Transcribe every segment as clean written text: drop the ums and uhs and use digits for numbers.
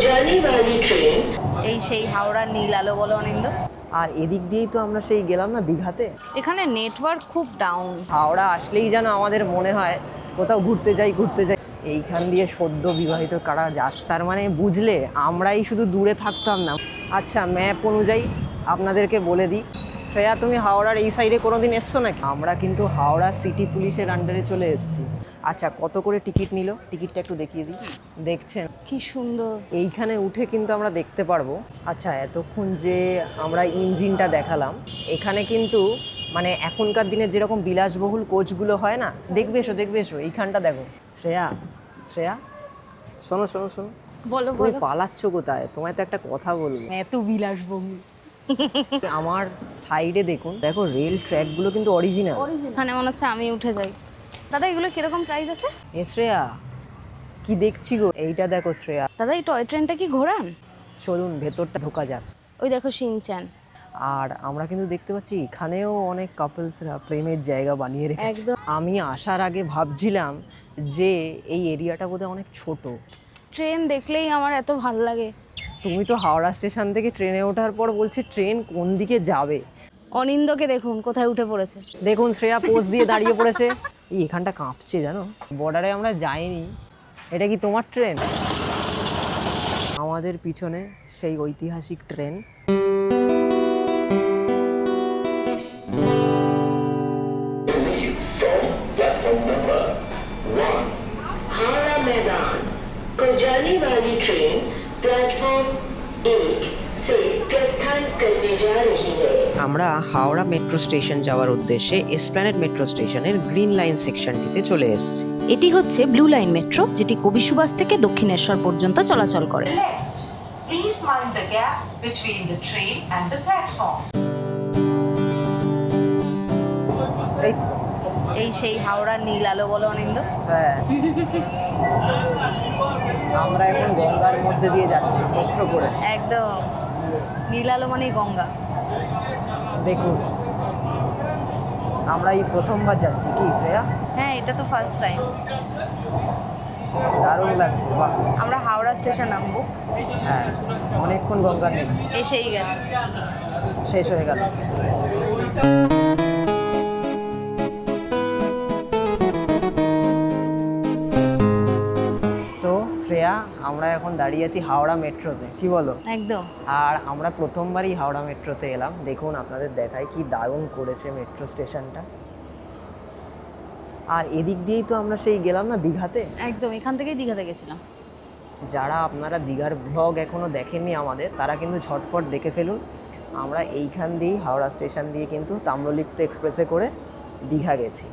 जाने वाली ट्रेन। এই সেই হাওড়ার নীল আলো বলো অনিন্দ। আর এদিক দিয়েই তো আমরা সেই গেলাম না দীঘাতে। এখানে নেটওয়ার্ক খুব ডাউন। হাওড়া আসলেই যেন আমাদের মনে হয় কোথাও ঘুরতে যাই। এইখান দিয়ে সদ্য বিবাহিত কারা যাচ্ছে, তার মানে বুঝলে আমরাই শুধু দূরে থাকতাম না। আচ্ছা, ম্যাপ অনুযায়ী আপনাদেরকে বলে দিই, শ্রেয়া তুমি হাওড়ার এই সাইডে কোনোদিন এসছো নাকি? আমরা কিন্তু হাওড়া সিটি পুলিশের আন্ডারে চলে এসেছি। আচ্ছা, কত করে টিকিট নিল? টিকিটটা একটু দেখিয়ে দিই। দেখছেন কি সুন্দর। এইখানে উঠে কিন্তু আমরা দেখতে পারবো। আচ্ছা, এতক্ষণ যে আমরা ইঞ্জিনটা দেখালাম, এখানে কিন্তু মানে এখনকার দিনের যেরকম বিলাসবহুল কোচগুলো হয় না, দেখবে এসো এইখানটা দেখো। শ্রেয়া শোনো বলো তুমি বলো। পালাচ্ছ কোথায়? তোমায় তো একটা কথা বলবো। এত বিলাসবহুল। আমার সাইডে দেখো রেল ট্র্যাকগুলো কিন্তু অরিজিনাল। এখানে মনে হচ্ছে আমি উঠে যাই। দাদা এগুলো কিরকম প্রাইস আছে? এ শ্রেয়া, কি দেখছি গো? এইটা দেখো শ্রেয়া। দাদা এই টয় ট্রেনটা কি ঘোরান? চলুন ভেতরটা ঢোকা যাক। ওই দেখো শিনচ্যান। আর আমরা কিন্তু দেখতে পাচ্ছি এখানেও অনেক কাপলসরা প্রেমের জায়গা বানিয়ে রেখেছে। একদম। আমি আসার আগে ভাবছিলাম যে এই এরিয়াটা বোধহয় অনেক ছোট। ট্রেন দেখলেই আমার এত ভালো লাগে। তুমি তো হাওড়া স্টেশন থেকে ট্রেনে ওঠার পর বলছে ট্রেন কোন দিকে যাবে। অনিন্দকে দেখুন কোথায় উঠে পড়েছে। দেখুন শ্রেয়া পোজ দিয়ে দাঁড়িয়ে পড়েছে। এখানটা কাঁপছে জানো। বর্ডারে আমরা যাইনি। এটা কি তোমার ট্রেন? আমাদের পিছনে সেই ঐতিহাসিক ট্রেন। हावड़ा मैदान को जाने वाली ट्रेन प्लेटफॉर्म 1 से प्रस्थान करने जा रही है। আমরা হাওড়া মেট্রো স্টেশন যাওয়ার উদ্দেশ্যে এসপ্ল্যানেড মেট্রো স্টেশনের গ্রিন লাইন সেকশনটিতে চলে এসেছি। এটি হচ্ছে ব্লু লাইন মেট্রো, যেটি কবি সুভাষ থেকে দক্ষিণেশ্বর পর্যন্ত চলাচল করে। Please mind the gap between the train and the platform. এই তো, এই সেই হাওড়ার নীল আলো বলো অনিন্দ। হ্যাঁ। আমরা এখন গঙ্গার মধ্যে দিয়ে যাচ্ছি মেট্রো করে। একদম, নীল আলো মানেই গঙ্গা। দেখুন, আমরা এই প্রথমবার যাচ্ছি কি শ্রেয়া? হ্যাঁ, এটা তো ফার্স্ট টাইম। দারুণ লাগছে, বাহ। আমরা হাওড়া স্টেশন নামবো। হ্যাঁ, অনেকক্ষণ গঙ্গার নিচে। এসেই গেছে। শেষ হয়ে গেল। তো শ্রেয়া, আমরা এখন দাঁড়িয়ে আছি হাওড়া মেট্রোতে, কি বলো? একদম। আর আমরা প্রথমবারই হাওড়া মেট্রোতে এলাম। দেখুন আপনাদের দেখায় কি দারুণ করেছে মেট্রো স্টেশনটা। আর এদিক দিয়েই তো আমরা সেই গেলাম না দীঘাতে। একদম, এখান থেকেই দীঘাতে গেছিলাম। যারা আপনারা দীঘার ব্লগ এখনও দেখেননি আমাদের, তারা কিন্তু ঝটফট দেখে ফেলুন। আমরা এইখান দিয়েই হাওড়া স্টেশন দিয়ে কিন্তু তাম্রলিপ্ত এক্সপ্রেসে করে দীঘা গেছি।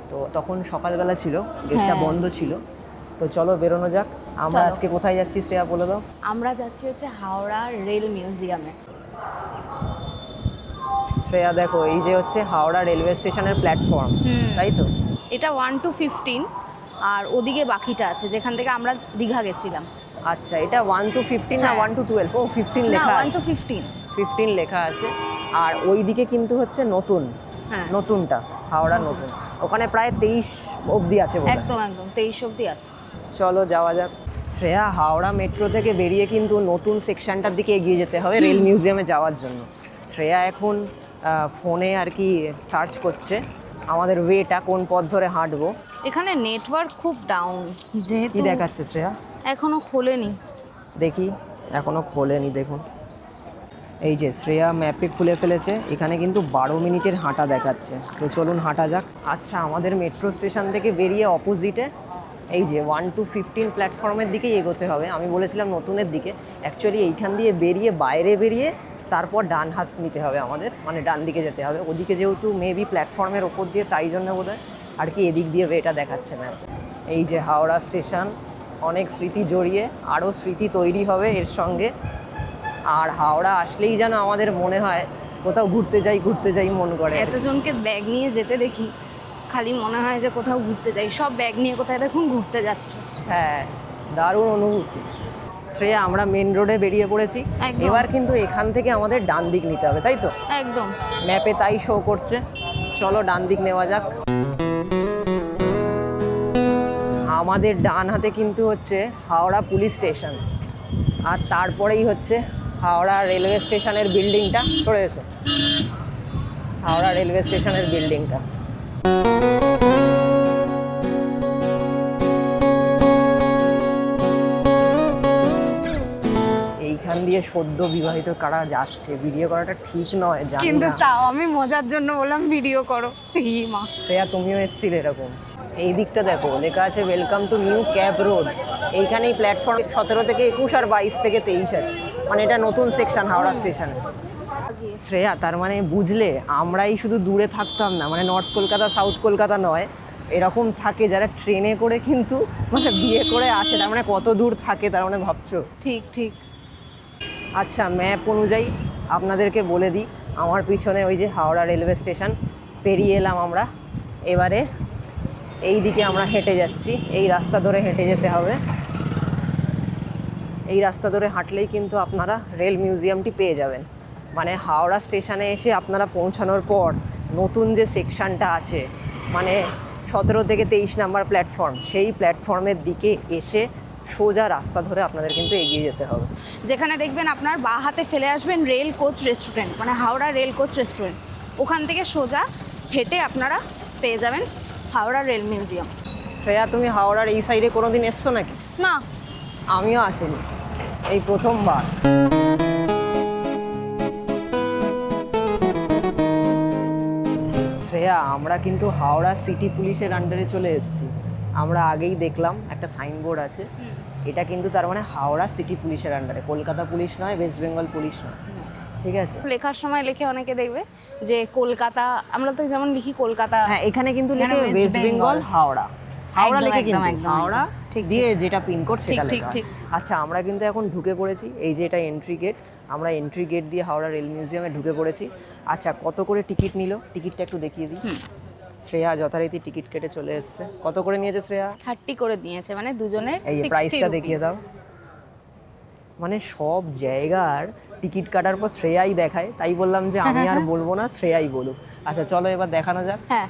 তো তখন সকালবেলা ছিল, গেটটা হ্যাঁ। বন্ধ ছিল। তো চলো বেরোনো যাক। আমরা চলো। আজকে কোথায় যাচ্ছি শ্রেয়া বলে দাও। আমরা যাচ্ছি হচ্ছে হাওড়া রেল মিউজিয়ামে। শ্রেয়া দেখো, এই যে হচ্ছে হাওড়া রেলওয়ে স্টেশনের প্ল্যাটফর্ম, তাই তো? এটা 1 to 15, আর ওদিকে বাকিটা আছে যেখান থেকে আমরা দীঘা গেছিলাম। আচ্ছা, এটা 1 to 15 না হ্যাঁ। 1 to 12? ও 15 না, লেখা 1 আছে। to 15। 15 লেখা আছে। আর ওইদিকে কিন্তু হচ্ছে নতুন, হ্যাঁ, নতুনটা হাওড়া নতুন। ওখানে প্রায় 23 অবধি আছে বোধহয়। একদম 23 অবধি আছে। চলো যাওয়া যাক। শ্রেয়া, হাওড়া মেট্রো থেকে বেরিয়ে কিন্তু নতুন সেকশনটার দিকে এগিয়ে যেতে হবে রেল মিউজিয়ামে যাওয়ার জন্য। শ্রেয়া এখন ফোনে আর কি সার্চ করছে আমাদের ওয়েটা, কোন পথ ধরে হাঁটবো। এখানে নেটওয়ার্ক খুব ডাউন, যেহেতু কি দেখাচ্ছে শ্রেয়া? এখনো খোলেনি। দেখি, এখনো খোলেনি। দেখুন, এই যে শ্রেয়া ম্যাপে খুলে ফেলেছে। এখানে কিন্তু 12 মিনিটের হাঁটা দেখাচ্ছে। তো চলুন হাঁটা যাক। আচ্ছা, আমাদের মেট্রো স্টেশন থেকে বেরিয়ে অপোজিটে এই যে 1 to 15 প্ল্যাটফর্মের দিকেই এগোতে হবে। আমি বলেছিলাম নতুনের দিকে। অ্যাকচুয়ালি এইখান দিয়ে বেরিয়ে বাইরে বেরিয়ে তারপর ডান হাত নিতে হবে আমাদের, মানে ডান দিকে যেতে হবে। ওদিকে যেহেতু মেবি প্ল্যাটফর্মের ওপর দিয়ে, তাই জন্য বোধহয় আর কি এদিক দিয়ে এটা দেখাচ্ছে না। এই যে হাওড়া স্টেশন, অনেক স্মৃতি জড়িয়ে, আরও স্মৃতি তৈরি হবে এর সঙ্গে। আর হাওড়া আসলেই যেন আমাদের মনে হয় কোথাও ঘুরতে যাই মন করে। এতজনকে ব্যাগ নিয়ে যেতে দেখি, খালি মনে হয় যে কোথাও ঘুরতে যাই। সব ব্যাগ নিয়ে কোথায় দেখুন ঘুরতে যাচ্ছে। হ্যাঁ, দারুণ অনুভূতি। শ্রেয়া, আমরা মেন রোডে বেরিয়ে পড়েছি। একদম। এবার কিন্তু এখান থেকে আমাদের ডান দিক নিতে হবে, তাই তো? একদম। ম্যাপে তাই শো করছে। চলো ডান দিক নেওয়া যাক। আমাদের ডান হাতে কিন্তু হচ্ছে হাওড়া পুলিশ স্টেশন। আর তারপরেই হচ্ছে হাওড়া রেলওয়ে স্টেশনের বিল্ডিংটা। সরে এসো, হাওড়া রেলওয়ে স্টেশনের বিল্ডিংটা। এইখান দিয়ে সদ্য বিবাহিত কারা যাচ্ছে, ভিডিও করাটা ঠিক নয় জানি কিন্তু না। তাও আমি মজার জন্য বললাম ভিডিও করো। ই মা, শ্রেয়া তুমিও এসেছিলে এরকম। এই দিকটা দেখো, লেখা আছে welcome to new cab road. এইখানেই প্ল্যাটফর্ম 17 থেকে 21 আর 22 থেকে 23 আছে, মানে এটা নতুন সেকশন হাওড়া স্টেশনে। শ্রেয়া, তার মানে বুঝলে আমরাই শুধু দূরে থাকতাম না, মানে নর্থ কলকাতা সাউথ কলকাতা নয়, এরকম থাকে যারা ট্রেনে করে কিন্তু মানে বিয়ে করে আসে, তার মানে কত দূর থাকে তার মানে ভাবছো। ঠিক ঠিক। আচ্ছা, ম্যাপ অনুযায়ী আপনাদেরকে বলে দিই, আমার পিছনে ওই যে হাওড়া রেলওয়ে স্টেশন পেরিয়ে এলাম আমরা। এবারে এই দিকে আমরা হেঁটে যাচ্ছি, এই রাস্তা ধরে হেঁটে যেতে হবে। এই রাস্তা ধরে হাঁটলেই কিন্তু আপনারা রেল মিউজিয়ামটি পেয়ে যাবেন। মানে হাওড়া স্টেশনে এসে আপনারা পৌঁছানোর পর নতুন যে সেকশনটা আছে, মানে 17 থেকে 23 নাম্বার প্ল্যাটফর্ম, সেই প্ল্যাটফর্মের দিকে এসে সোজা রাস্তা ধরে আপনাদের কিন্তু এগিয়ে যেতে হবে। যেখানে দেখবেন আপনার বাঁ হাতে ফেলে আসবেন রেল কোচ রেস্টুরেন্ট, মানে হাওড়া রেল কোচ রেস্টুরেন্ট। ওখান থেকে সোজা হেঁটে আপনারা পেয়ে যাবেন হাওড়া রেল মিউজিয়াম। শ্রেয়া, তুমি হাওড়ার এই সাইডে কোনোদিন এসছো নাকি? না, আমিও আসিনি, এই প্রথমবার। শ্রেয়া, আমরা কিন্তু হাওড়া সিটি পুলিশের আন্ডারে চলে এসেছি। আমরা আগেই দেখলাম একটা সাইনবোর্ড আছে, এটা কিন্তু তার মানে হাওড়া সিটি পুলিশের আন্ডারে, কলকাতা পুলিশ নয়, ওয়েস্ট বেঙ্গল পুলিশ নয়, ঠিক আছে? লেখার সময় লিখে অনেকে দেখবে যে কলকাতা, আমরা তো যেমন লিখি কলকাতা, হ্যাঁ, এখানে কিন্তু এখানে লিখে ওয়েস্ট ওয়েস্ট বেঙ্গল বেঙ্গল। হাওড়া। হাওড়া লিখে একদম, কিন্তু একদম, হাওড়া ঠিক, দিয়ে যেটা পিনকোড সেটা ঠিক, লেখা। ঠিক। আচ্ছা, আমরা কিন্তু এখন ঢুকে পড়েছি, এই যে এটা এন্ট্রি গেট, আমরা এন্ট্রি গেট দিয়ে হাওড়া রেল মিউজিয়ামে ঢুকে পড়েছি। আচ্ছা, কত করে টিকিট নিল, টিকিটটা একটু দেখিয়ে দিই। শ্রেয়া যথারীতি টিকিট কেটে চলে এসছে। কত করে নিয়েছে শ্রেয়া? 30 করে দিয়েছে, মানে দুজনের এই 60 প্রাইসটা দেখিয়ে rupees। দাও। মানে সব জায়গার টিকিট কাটার পর শ্রেয়াই দেখায়, তাই বললাম যে আমি আর বলবো না, শ্রেয়াই বলুক। আচ্ছা চলো এবার দেখানো যাক। হ্যাঁ,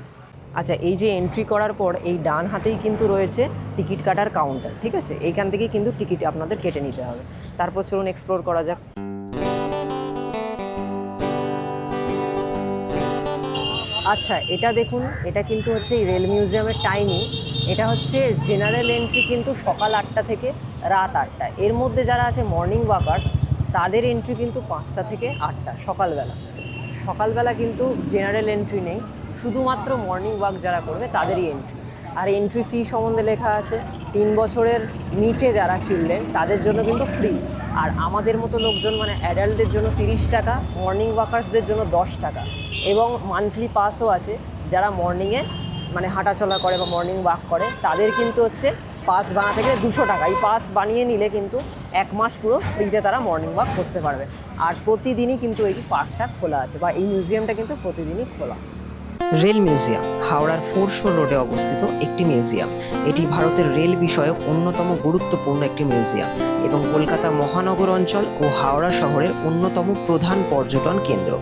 আচ্ছা, এই যে এন্ট্রি করার পর এই ডান হাতেই কিন্তু রয়েছে টিকিট কাটার কাউন্টার, ঠিক আছে? এইখান থেকেই কিন্তু টিকিট আপনাদের কেটে নিতে হবে। তারপর চলুন এক্সপ্লোর করা যাক। আচ্ছা, এটা দেখুন, এটা কিন্তু হচ্ছে এই রেল মিউজিয়ামের টাইমিং। এটা হচ্ছে জেনারেল এন্ট্রি কিন্তু সকাল 8টা থেকে রাত 8টা। এর মধ্যে যারা আছে মর্নিং ওয়াকার্স, তাদের এন্ট্রি কিন্তু 5টা থেকে 8টা সকালবেলা। সকালবেলা কিন্তু জেনারেল এন্ট্রি নেই, শুধুমাত্র মর্নিং ওয়াক যারা করবে তাদেরই এন্ট্রি। আর এন্ট্রি ফি সম্বন্ধে লেখা আছে 3 বছরের নিচে যারা চিলড্রেন তাদের জন্য কিন্তু ফ্রি। আর আমাদের মতো লোকজন মানে অ্যাডাল্টদের জন্য 30 টাকা, মর্নিং ওয়াকার্সদের জন্য 10 টাকা। এবং মান্থলি পাসও আছে, যারা মর্নিংয়ে মানে হাঁটাচলা করে বা মর্নিং ওয়াক করে তাদের কিন্তু হচ্ছে পাস বানাতে গেলে 200 টাকা। এই পাস বানিয়ে নিলে কিন্তু 1 মাস পুরো ফ্রিতে তারা মর্নিং ওয়াক করতে পারবে। আর প্রতিদিনই কিন্তু এই পার্কটা খোলা আছে, বা এই মিউজিয়ামটা কিন্তু প্রতিদিনই খোলা। রেল মিউজিয়াম হাওড়ার ফোরশোর রোডে অবস্থিত একটি মিউজিয়াম। এটি ভারতের রেল বিষয়ক অন্যতম গুরুত্বপূর্ণ একটি মিউজিয়াম এবং কলকাতা মহানগর অঞ্চল ও হাওড়া শহরের অন্যতম প্রধান পর্যটন কেন্দ্র।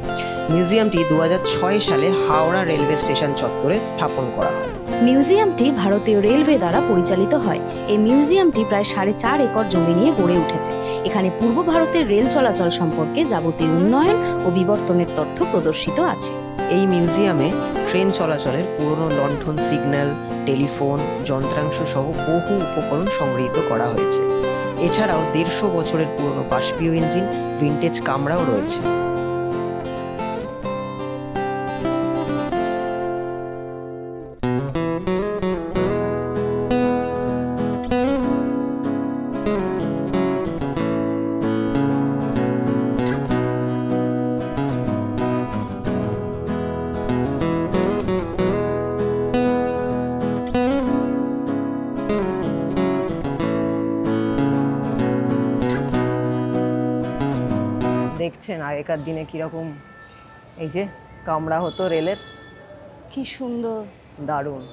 মিউজিয়ামটি 2006 সালে হাওড়া রেলওয়ে স্টেশন চত্বরে স্থাপন করা হয়। মিউজিয়ামটি ভারতীয় রেলওয়ে দ্বারা পরিচালিত হয়। এই মিউজিয়ামটি প্রায় 4.5 একর জমি নিয়ে গড়ে উঠেছে। এখানে পূর্ব ভারতের রেল চলাচল সম্পর্কে যাবতীয় উন্নয়ন ও বিবর্তনের তথ্য প্রদর্শিত আছে। এই মিউজিয়ামে ট্রেন চলাচলের পুরনো লণ্ঠন সিগন্যাল, টেলিফোন, যন্ত্রাংশ সহ বহু উপকরণ সংগৃহীত করা হয়েছে। এছাড়াও 150 বছরের পুরনো বাষ্পীয় ইঞ্জিন, ভিন্টেজ কামরাও রয়েছে। দেখছেন আগেকার দিনে কিরকম এই যে কামরা হতো রেলের, কি সুন্দর। দারুণ।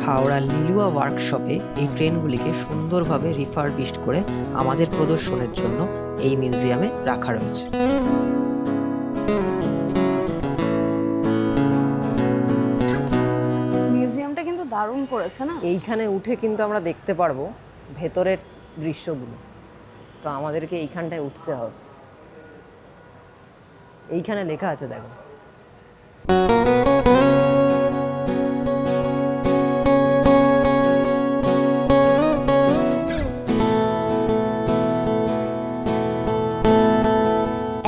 হাওড়া লিলুয়া ওয়ার্কশপে এই ট্রেনগুলিকে সুন্দরভাবে রিফারবিশড করে আমাদের প্রদর্শনের জন্য এই মিউজিয়ামে রাখা রয়েছে। দারুণ করেছে না। এইখানে উঠে কিন্তু আমরা দেখতে পারবো ভেতরের দৃশ্যগুলো। তো আমাদেরকে এইখানটায় উঠতে হবে। এইখানে লেখা আছে দেখো।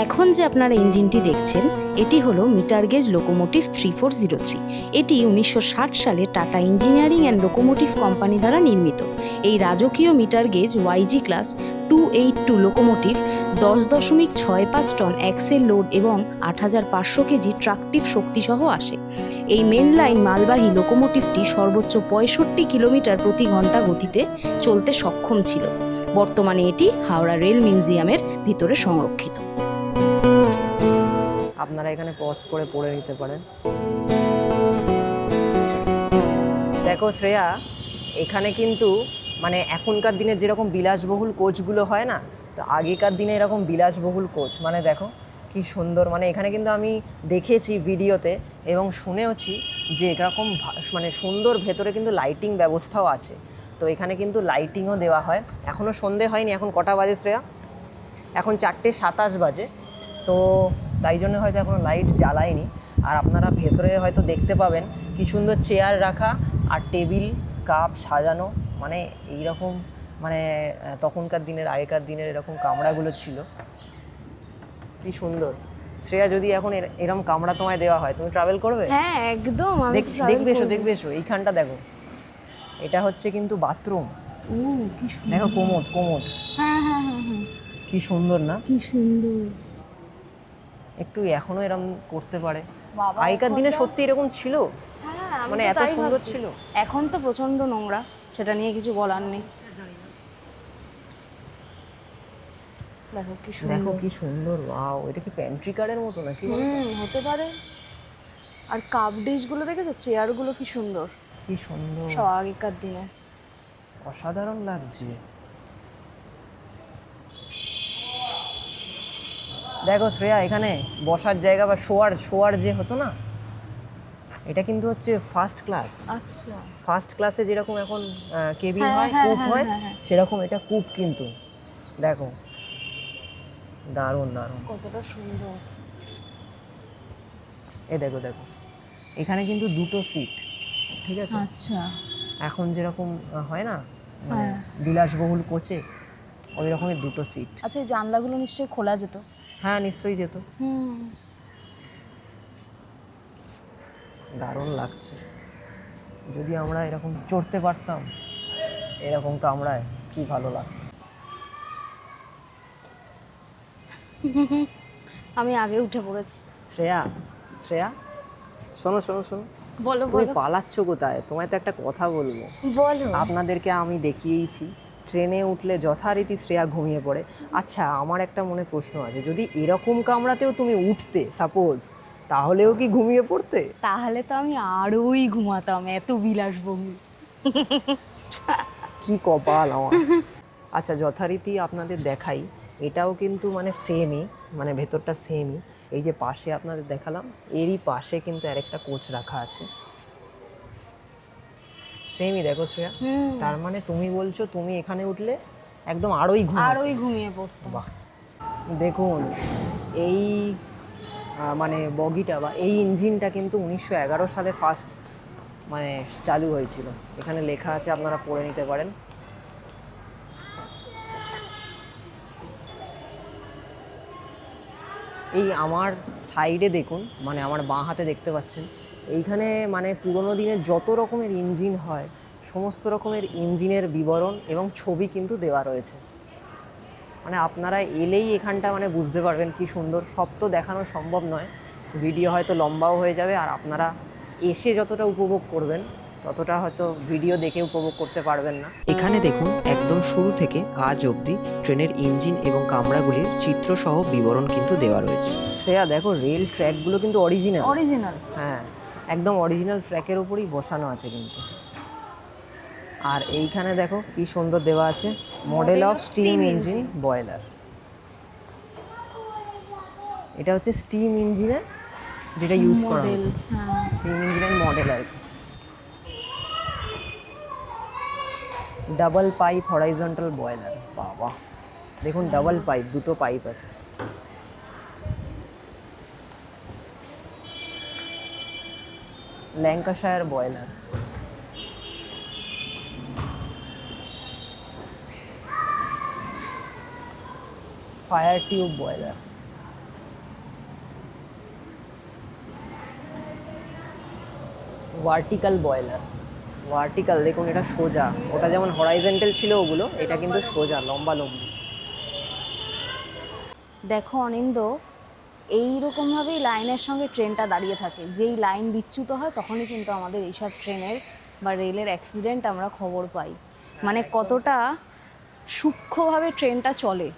এখন যে আপনারা ইঞ্জিনটি দেখছেন এটি হলো মিটার গেজ লোকোমোটিভ 3403। এটি 1960 সালে Tata Engineering and Locomotive Company দ্বারা নির্মিত। এই রাজকীয় metre gauge YG class 282 locomotive 10.65 ton axle load এবং 8500 কেজি ট্রাকটিভ শক্তিসহ আসে। এই মেন লাইন মালবাহী লোকোমোটিভটি সর্বোচ্চ 65 কিলোমিটার প্রতি ঘন্টা গতিতে চলতে সক্ষম ছিল। বর্তমানে এটি হাওড়া রেল মিউজিয়ামের ভিতরে সংরক্ষিত। আপনারা এখানে পজ করে পড়ে নিতে পারেন। দেখো শ্রেয়া, এখানে কিন্তু মানে এখনকার দিনে যেরকম বিলাসবহুল কোচগুলো হয় না, তো আগেকার দিনে এরকম বিলাসবহুল কোচ, মানে দেখো কি সুন্দর। মানে এখানে কিন্তু আমি দেখেছি ভিডিওতে এবং শুনেওছি যে এরকম মানে সুন্দর ভেতরে কিন্তু লাইটিং ব্যবস্থাও আছে। তো এখানে কিন্তু লাইটিংও দেওয়া হয়। এখনও সন্ধে হয়নি, এখন কটা বাজে শ্রেয়া? এখন 4:27 বাজে। তো তাই জন্য হয়তো এখনও লাইট জ্বালায়নি। আর আপনারা ভেতরে হয়তো দেখতে পাবেন কি সুন্দর চেয়ার রাখা আর টেবিল কাপ সাজানো, মানে এইরকম মানে তখনকার দিনের আগেকার দিনের এরকম কামরাগুলো ছিল। কি সুন্দর। শ্রেয়া, যদি এখন এরকম কামরা তোমায় দেওয়া হয় তুমি ট্রাভেল করবে? হ্যাঁ একদম। দেখবে এসো এইখানটা দেখো। এটা হচ্ছে কিন্তু বাথরুম। দেখো কোমোড। হ্যাঁ, কি সুন্দর না? কি সুন্দর। একটু এখনো এরকম করতে পারে। আগেকার দিনে সত্যি এরকম ছিল, মানে এত সুন্দর ছিল। এখন তো প্রচন্ড নোংরা, সেটা নিয়ে কিছু বলার নেই। দেখো কি সুন্দর। ওয়াও, এটা কি প্যান্ট্রি কারের মতো নাকি? হতে পারে। আর কাপ ডিশগুলো দেখেছো, চেয়ারগুলো কি সুন্দর, কি সুন্দর, সব আগেকার দিনে। অসাধারণ লাগছে। দেখো শ্রেয়া, এখানে বসার জায়গা বা শোয়ার যে হতো না, এটা কিন্তু হচ্ছে ফার্স্ট ক্লাস। আচ্ছা, ফার্স্ট ক্লাসে যেরকম এখন কেবিন হয়, কূপ হয়, সেরকম এটা কূপ কিন্তু। দেখো দারুণ কতটা সুন্দর। দেখো এখানে কিন্তু দুটো সিট, ঠিক আছে? আচ্ছা, এখন যেরকম হয় না মানে বিলাসবহুল কোচে, ওই রকমের দুটো সিট। আচ্ছা, এই জানলাগুলো নিশ্চয়ই খোলা যেত? হ্যাঁ, নিশ্চয়ই যেত। দারুণ লাগছে। যদি আমরা এরকম চড়তে পারতাম এরকম কামরায়, কি ভালো লাগতো। আমি আগে উঠে পড়েছি। শ্রেয়া, শোনো। বলো। তুমি পালাচ্ছ কোথায়? তোমায় তো একটা কথা বলবো। বলো। আপনাদেরকে আমি দেখিয়েইছি, ট্রেনে উঠলে যথারীতি শ্রেয়া ঘুমিয়ে পড়ে। আচ্ছা, আমার একটা মনে প্রশ্ন আছে, যদি এরকম কামরাতেও তুমি উঠতে সাপোজ, তাহলেও কি ঘুমিয়ে পড়তে? তাহলে তো আমি আরোই ঘুমাতাম, এত বিলাসবহুল। কি কপাল আমার। আচ্ছা, যথারীতি আপনাদের দেখাই, এটাও কিন্তু মানে সেমই, মানে ভেতরটা সেমই। এই যে পাশে আপনাদের দেখালাম, এরই পাশে কিন্তু আরেকটা কোচ রাখা আছে, সেমই। দেখো শ্রেয়া, তার মানে তুমি বলছো তুমি এখানে উঠলে একদম আরোই ঘুমিয়ে পড়তাম। বাহ, দেখুন এই মানে বগিটা বা এই ইঞ্জিনটা কিন্তু 1911 সালে ফার্স্ট মানে চালু হয়েছিল। এখানে লেখা আছে, আপনারা পড়ে নিতে পারেন। এই আমার সাইডে দেখুন, মানে আমার বাঁ হাতে দেখতে পাচ্ছেন, এইখানে মানে পুরোনো দিনের যত রকমের ইঞ্জিন হয় সমস্ত রকমের ইঞ্জিনের বিবরণ এবং ছবি কিন্তু দেওয়া রয়েছে। মানে আপনারা এলেই এখানটা মানে বুঝতে পারবেন কি সুন্দর। সব তো দেখানো সম্ভব নয়, ভিডিও হয়তো লম্বাও হয়ে যাবে, আর আপনারা এসে যতটা উপভোগ করবেন ততটা হয়তো ভিডিও দেখে উপভোগ করতে পারবেন না। এখানে দেখুন একদম শুরু থেকে আজ অবধি ট্রেনের ইঞ্জিন এবং কামরাগুলির চিত্রসহ বিবরণ কিন্তু দেওয়া রয়েছে। শ্রেয়া, দেখো রেল ট্র্যাকগুলো কিন্তু অরিজিনাল। হ্যাঁ, একদম অরিজিনাল ট্র্যাকের উপরই বসানো আছে কিন্তু। আর এইখানে দেখো কি সুন্দর দেওয়া আছে, model of steam engine boiler. এটা হচ্ছে স্টিম ইঞ্জিনের যেটা ইউজ করা হয়, স্টিম ইঞ্জিনের মডেল আর কি। ডাবল পাইপ হরাইজন্টাল বয়লার, বাবা দেখুন ডাবল পাইপ, দুটো পাইপ আছে। Lancashire boiler, fire tube boiler, vertical boiler. Vertical দেখুন, এটা সোজা, ওটা যেমন হরাইজন্টাল ছিল ওগুলো, এটা কিন্তু সোজা লম্বা লম্বা। দেখো অনিন্দ, এইরকমভাবেই লাইনের সঙ্গে ট্রেনটা দাঁড়িয়ে থাকে। যেই লাইন বিচ্যুত হয় তখনই কিন্তু আমাদের এইসব ট্রেনের বা রেলের অ্যাক্সিডেন্ট আমরা খবর পাই। মানে কতটা সূক্ষ্মভাবে ট্রেনটা চলে,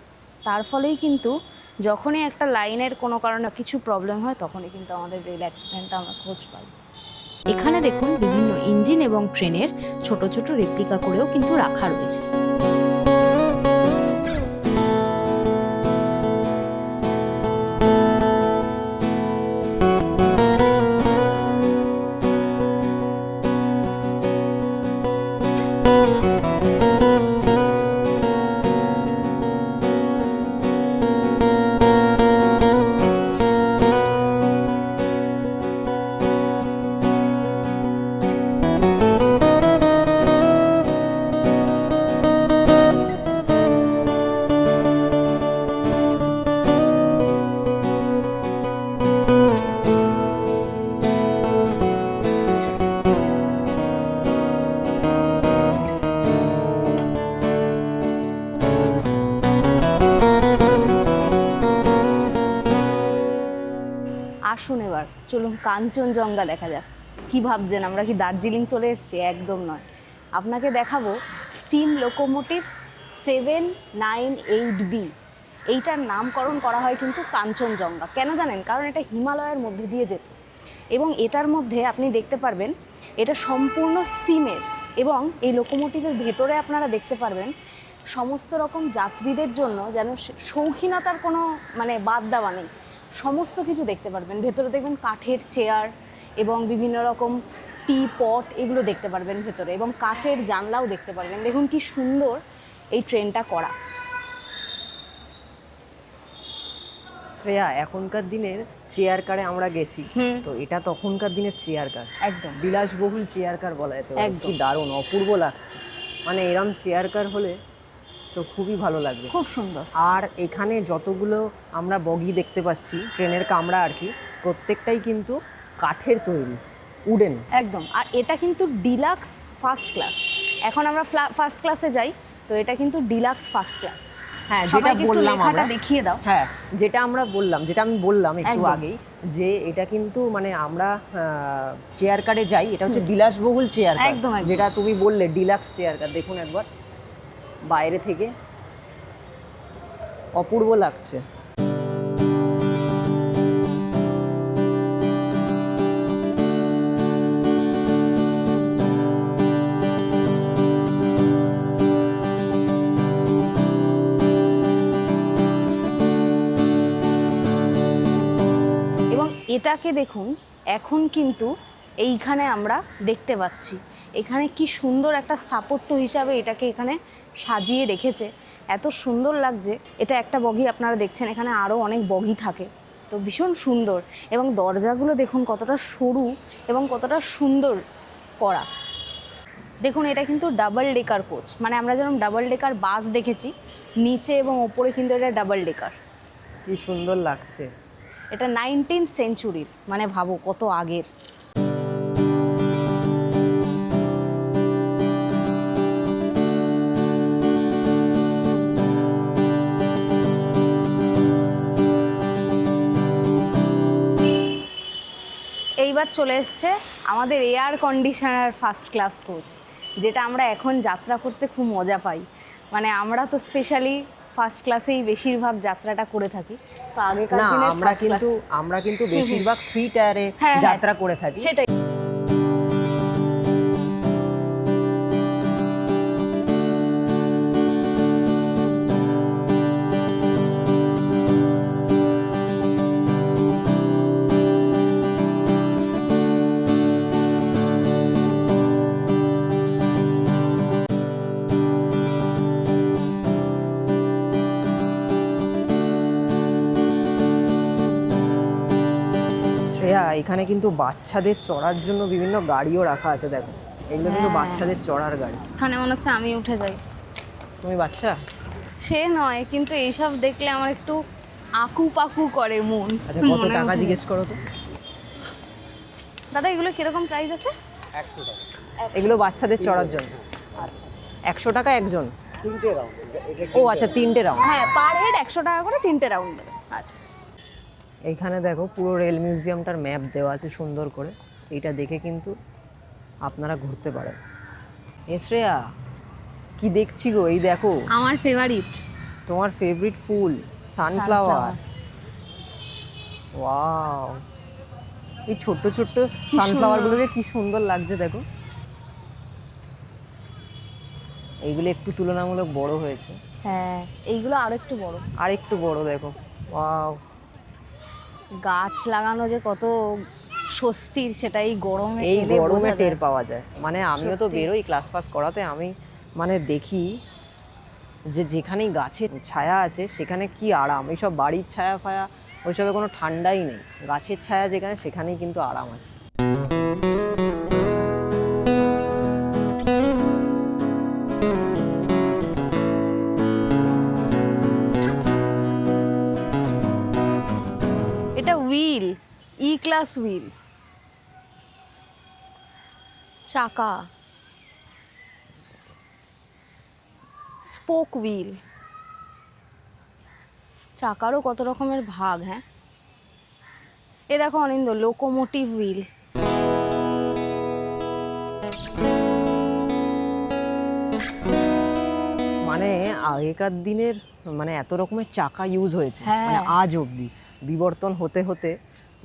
তার ফলেই কিন্তু যখনই একটা লাইনের কোনো কারণে কিছু প্রবলেম হয় তখনই কিন্তু আমাদের রেল অ্যাক্সিডেন্টটা আমরা খোঁজ পাই। এখানে দেখুন বিভিন্ন ইঞ্জিন এবং ট্রেনের ছোট ছোট রেপ্লিকা করেও কিন্তু রাখা রয়েছে। আসুন এবার চলুন কাঞ্চনজঙ্ঘা দেখা যাক। কি ভাবছেন আমরা কি দার্জিলিং চলে এসেছি? একদম নয়। আপনাকে দেখাবো স্টিম লোকোমোটিভ 798B। এইটার নামকরণ করা হয় কিন্তু কাঞ্চনজঙ্ঘা। কেন জানেন? কারণ এটা হিমালয়ের মধ্যে দিয়ে যেত এবং এটার মধ্যে আপনি দেখতে পারবেন এটা সম্পূর্ণ স্টিমের, এবং এই লোকোমোটিভের ভেতরে আপনারা দেখতে পারবেন সমস্ত রকম যাত্রীদের জন্য যেন শৌখিনতার কোনো মানে বাদ দেওয়া নেই, সমস্ত কিছু দেখতে পারবেন। ভেতরে দেখবেন কাঠের চেয়ার এবং বিভিন্ন রকম টি পট, এগুলো দেখতে পারবেন ভেতরে, এবং কাচের জানলাও দেখতে পারবেন। দেখুন কি সুন্দর এই ট্রেনটা করা। শ্রেয়া, এখনকার দিনের চেয়ার কারে আমরা গেছি, তো এটা তখনকার দিনের চেয়ার কার, একদম বিলাসবহুল চেয়ার কার বলা যেতে পারে। একদম। কি দারুণ অপূর্ব লাগছে, মানে এরম চেয়ার কার হলে তো খুবই ভালো লাগবে, খুব সুন্দর। আর এখানে যতগুলো আমরা বগি দেখতে পাচ্ছি, ট্রেনের কামরা আর কি, প্রত্যেকটাই কিন্তু কাঠের তৈরি, উডেন। একদম। আর এটা কিন্তু ডিলাক্স ফার্স্ট ক্লাস। এখন আমরা ফার্স্ট ক্লাসে যাই, তো এটা কিন্তু ডিলাক্স ফার্স্ট ক্লাস। হ্যাঁ, যেটা সবাইকে একটু বললাম লেখাটা আমরা, দেখিয়ে দাও। হ্যাঁ যেটা আমি বললাম একটু একদম। আগেই, যে এটা কিন্তু মানে আমরা চেয়ার কারে যাই, এটা হচ্ছে বিলাসবহুল চেয়ার কার, একদম, একদম। যেটা তুমি বললে ডিলাক্স চেয়ার কার। দেখুন একবার বাইরে থেকে অপূর্ব লাগছে। এবং এটাকে দেখুন, এখন কিন্তু এইখানে আমরা দেখতে পাচ্ছি এখানে কি সুন্দর একটা স্থাপত্য হিসাবে এটাকে এখানে সাজিয়ে রেখেছে, এত সুন্দর লাগছে। এটা একটা বগি আপনারা দেখছেন, এখানে আরও অনেক বগি থাকে, তো ভীষণ সুন্দর। এবং দরজাগুলো দেখুন কতটা সরু এবং কতটা সুন্দর করা। দেখুন এটা কিন্তু ডাবল ডেকার কোচ, মানে আমরা যেরকম ডাবল ডেকার বাস দেখেছি নিচে এবং ওপরে, কিন্তু এটা ডাবল ডেকার। কি সুন্দর লাগছে। এটা 19th সেঞ্চুরির, মানে ভাবো কত আগের। এইবার চলে এসছে আমাদের air conditioner first class coach, যেটা আমরা এখন যাত্রা করতে খুব মজা পাই। মানে আমরা তো স্পেশালি ফার্স্ট ক্লাসেই বেশিরভাগ যাত্রাটা করে থাকি। তো আগেকার না, দিনের আমরা কিন্তু বেশিরভাগ 3 টায়ারে যাত্রা করে থাকি। সেটাই। শ্রেয়া, এখানে কিন্তু বাচ্চাদের চড়ার জন্য বিভিন্ন গাড়িও রাখা আছে, দেখো এগুলো কিন্তু হ্যাঁ। বাচ্চাদের চড়ার গাড়ি। এখানে মনে হচ্ছে আমি উঠে যাই। তুমি বাচ্চা? সে নয়, কিন্তু এইসব দেখলে আমার একটু আকু পাকু করে মন। আচ্ছা, কত মনে টাকা উঠে জিজ্ঞেস যায়। করো তো। দাদা এগুলো কিরকম প্রাইস আছে? এগুলো বাচ্চাদের চড়ার জন্য। আচ্ছা, 100 টাকা একজন? 3টে রাউন্ড। ও আচ্ছা, 3টে রাউন্ড। হ্যাঁ, পার হেড 100 টাকা করে 3টে রাউন্ড দেবে। আচ্ছা আচ্ছা। এইখানে দেখো পুরো রেল মিউজিয়ামটার ম্যাপ দেওয়া আছে সুন্দর করে, এইটা দেখে কিন্তু আপনারা ঘুরতে পারেন। এ শ্রেয়া, কি দেখছি গো? এই দেখো আমার ফেভারিট তোমার ফেভারিট ফুল সানফ্লাওয়ার। ওয়াও, এই ছোট্ট ছোট্ট সানফ্লাওয়ারগুলোকে কি সুন্দর লাগছে দেখো। এইগুলো একটু তুলনামূলক বড় হয়েছে। হ্যাঁ, এইগুলো আরো একটু বড়। আর একটু বড় দেখো। ওয়াও, গাছ লাগানো যে কত স্বস্তির, সেটা এই গরমে এই এলে গরমে বোঝা টের যায়। পাওয়া যায়। মানে আমিও তো সত্যি। বেরোই ক্লাস ফাস করাতে, আমি মানে দেখি যে যেখানেই গাছের ছায়া আছে সেখানে কি আরাম। এইসব বাড়ির ছায়া ফায়া ওইসবে কোনো ঠান্ডাই নেই, গাছের ছায়া যেখানে সেখানেই কিন্তু আরাম আছে। এটা হুইল, ই ক্লাস হুইল, চাকা, স্পোক হুইল। চাকারও কত রকমের ভাগ। হ্যাঁ, এ দেখো অনিন্দ, লোকোমোটিভ হুইল। মানে আগেকার দিনের মানে এত রকমের চাকা ইউজ হয়েছে, হ্যাঁ। মানে আজ অবধি বিবর্তন হতে হতে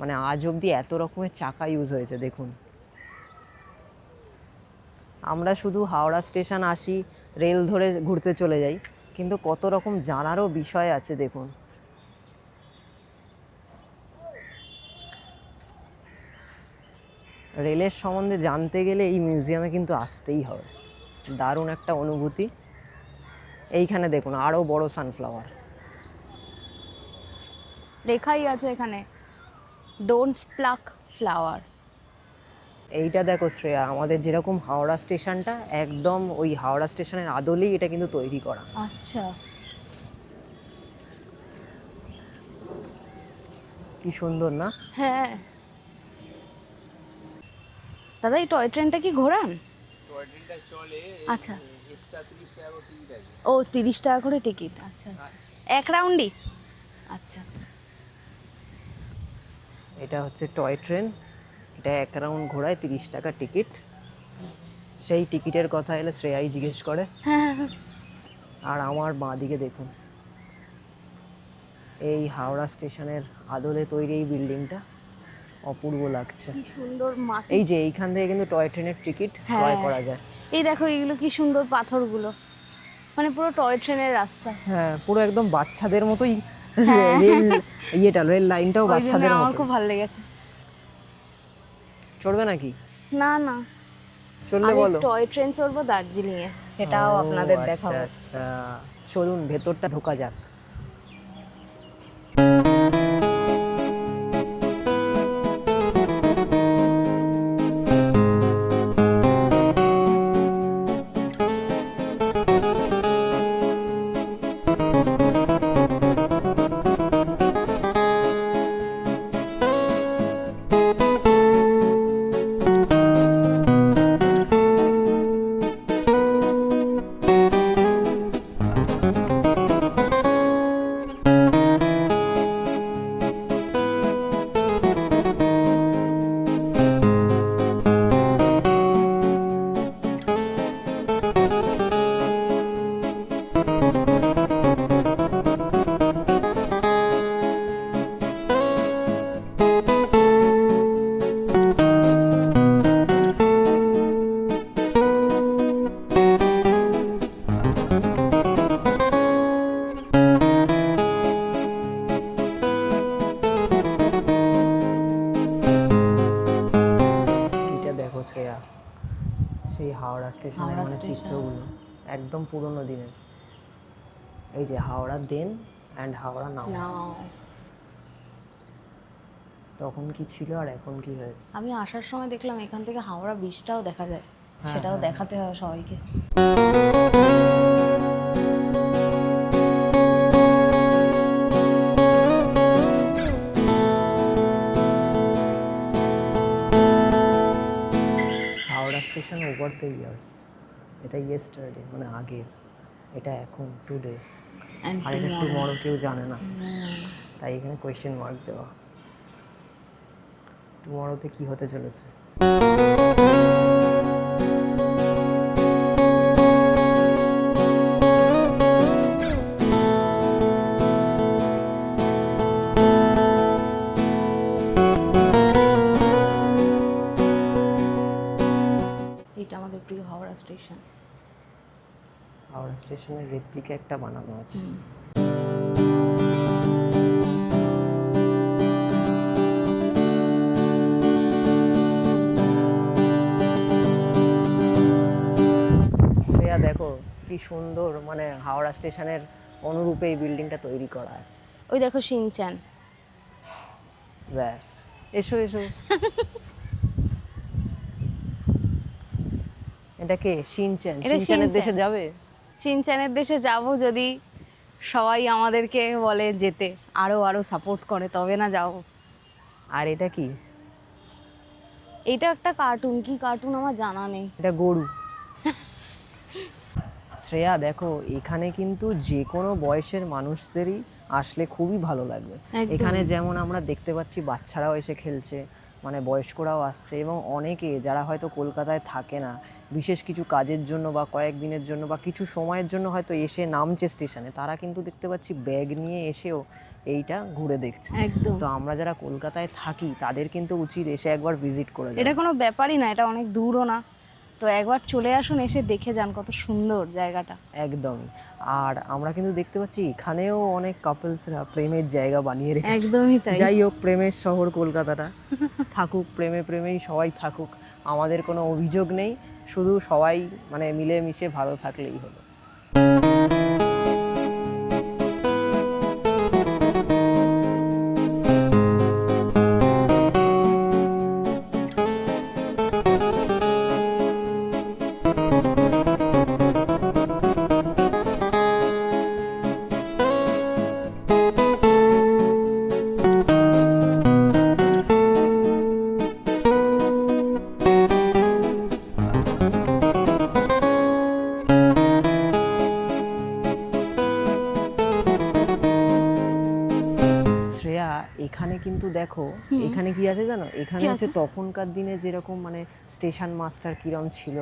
মানে আজ অবধি এত রকমের চাকা ইউজ হয়েছে। দেখুন, আমরা শুধু হাওড়া স্টেশন আসি, রেল ধরে ঘুরতে চলে যাই, কিন্তু কত রকম জানারও বিষয় আছে দেখুন। রেলের সম্বন্ধে জানতে গেলে এই মিউজিয়ামে কিন্তু আসতেই হবে, দারুণ একটা অনুভূতি। এইখানে দেখুন আরও বড় সানফ্লাওয়ার। লেখাই আছে এখানে, ডোন্টস প্লাক ফ্লাওয়ার। এইটা দেখো শ্রেয়া, আমাদের যেরকম হাওড়া স্টেশনটা একদম ওই হাওড়া স্টেশনের আদলেই এটা কিন্তু তৈরি করা। আচ্ছা, কি সুন্দর না? হ্যাঁ। দাদা এই টয় ট্রেনটা কি ঘোরান? আচ্ছা, ও 30 টাকা করে টিকিট। আচ্ছা আচ্ছা, এক রাউন্ডই। আচ্ছা আচ্ছা। এটা হচ্ছে টয় ট্রেন, এটা এক রাউন্ড ঘোরায় 30 টাকা টিকিট। সেই টিকিটের কথা এলে শ্রেয়াই জিজ্ঞেস করে। হ্যাঁ, আর আমার বাঁ দিকে দেখুন, এই হাওড়া স্টেশনের আদলে তৈরি এই বিল্ডিংটা অপূর্ব লাগছে। কি সুন্দর মাটি। এই যে এইখান থেকে কিন্তু টয় ট্রেনের টিকিট ক্রয় করা যায়। এই দেখো এগুলো কি সুন্দর পাথরগুলো, মানে পুরো টয় ট্রেনের রাস্তা। হ্যাঁ, পুরো একদম বাচ্চাদের মতোই হ্যাঁ। রেল লাইনটাও ওই জন্য বাচ্চাদের আমার মতো। খুব ভালো লেগেছে। চড়বে নাকি? না না, চললে আমি বলো। টয় ট্রেন চড়বো দার্জিলিং এ, সেটাও ও, আপনাদের আচ্ছা, দেখাবো। আচ্ছা, চলুন ভেতরটা ঢোকা যাক। এটা দেখো শ্রেয়া, সেই হাওড়া স্টেশনের হাওড়া মানে স্টেশন। চিত্রগুলো একদম পুরনো দিনের। এই যে হাওড়া দেন অ্যান্ড হাওড়া নাও। নাও। তখন কি ছিল আর এখন কি হয়েছে। আমি আসার সময় দেখলাম এখান থেকে হাওড়া ব্রিজটাও দেখা যায়, সেটাও দেখাতে হবে সবাইকে। Howrah station over the years, এটা ইয়েস্টারডে মানে আগের, এটা এখন টুডে, And আর এটা tomorrow. টুমরো কেউ জানে না, তাই এখানে কোয়েশ্চেন মার্ক দেওয়া। টুমরোতে কি হতে চলেছে। এটা আমাদের প্রিয় হাওড়া স্টেশন। হাওড়া স্টেশনের রেপ্লিকা একটা বানানো আছে। শ্রেয়া দেখো কি সুন্দর, মানে হাওড়া স্টেশনের অনুরূপে এই বিল্ডিংটা তৈরি করা আছে। ওই দেখো শিনচ্যান। ব্যাস, এসো এসো। এটা কে? শিনচ্যান। এটা শিনচ্যানের দেশে শিনচ্যান। যাবে? শিনচ্যানের দেশে যাব, যদি সবাই আমাদেরকে বলে যেতে, আরো আরো সাপোর্ট করে, তবে না যাব। আর এটা কি? এটা একটা কার্টুন, কি কার্টুন আমার জানা নেই। এটা গরু। শ্রেয়া দেখো, এখানে কিন্তু যে কোনো বয়সের মানুষদেরই আসলে খুবই ভালো লাগবে। একদম। এখানে যেমন আমরা দেখতে পাচ্ছি বাচ্চারাও এসে খেলছে, মানে বয়স্করাও আসছে, এবং অনেকে যারা হয়তো কলকাতায় থাকে না, বিশেষ কিছু কাজের জন্য বা কয়েকদিনের জন্য বা কিছু সময়ের জন্য হয়তো এসে নামছে স্টেশনে, তারা কিন্তু দেখতে পাচ্ছি ব্যাগ নিয়ে এসেও এইটা ঘুরে দেখছে। একদম। তো আমরা যারা কলকাতায় থাকি তাদের কিন্তু উচিত এসে একবার ভিজিট করে এটা যাওয়া। কোনো ব্যাপারই না, এটা অনেক দূরও না, তো একবার চলে আসুন, এসে দেখে যান কত সুন্দর জায়গাটা। একদমই। আর আমরা কিন্তু দেখতে পাচ্ছি এখানেও অনেক কাপলসরা প্রেমের জায়গা বানিয়ে রেখেছে। একদমই তাই। যাই হোক, প্রেমের শহর কলকাতাটা, থাকুক প্রেমে প্রেমেই সবাই থাকুক, আমাদের কোনো অভিযোগ নেই, শুধু সবাই মানে মিলেমিশে ভালো থাকলেই হলো। শ্রেয়া, এখানে কিন্তু দেখো, এখানে কি আছে জানো? এখানে কি হচ্ছে আছে? তখনকার দিনে যেরকম মানে স্টেশন মাস্টার কিরম ছিল,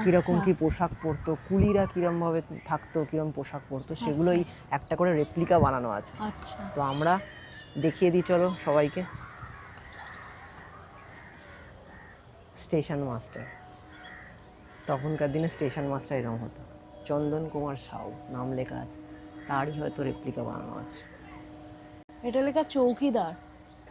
কিরকম কি পোশাক পরতো, কুলিরা কিরম ভাবে থাকতো, কিরম পোশাক পরতো, সেগুলোই একটা করে রেপ্লিকা বানানো আছে। আচ্ছা। তো আমরা দেখিয়ে দিই চলো সবাইকে। স্টেশন মাস্টার, তখনকার দিনে স্টেশন মাস্টার এরকম হতো। চন্দন কুমার সাউ নাম লেখা আছে, তারই হয়তো রেপ্লিকা বানানো আছে। এটা লেখা চৌকিদার।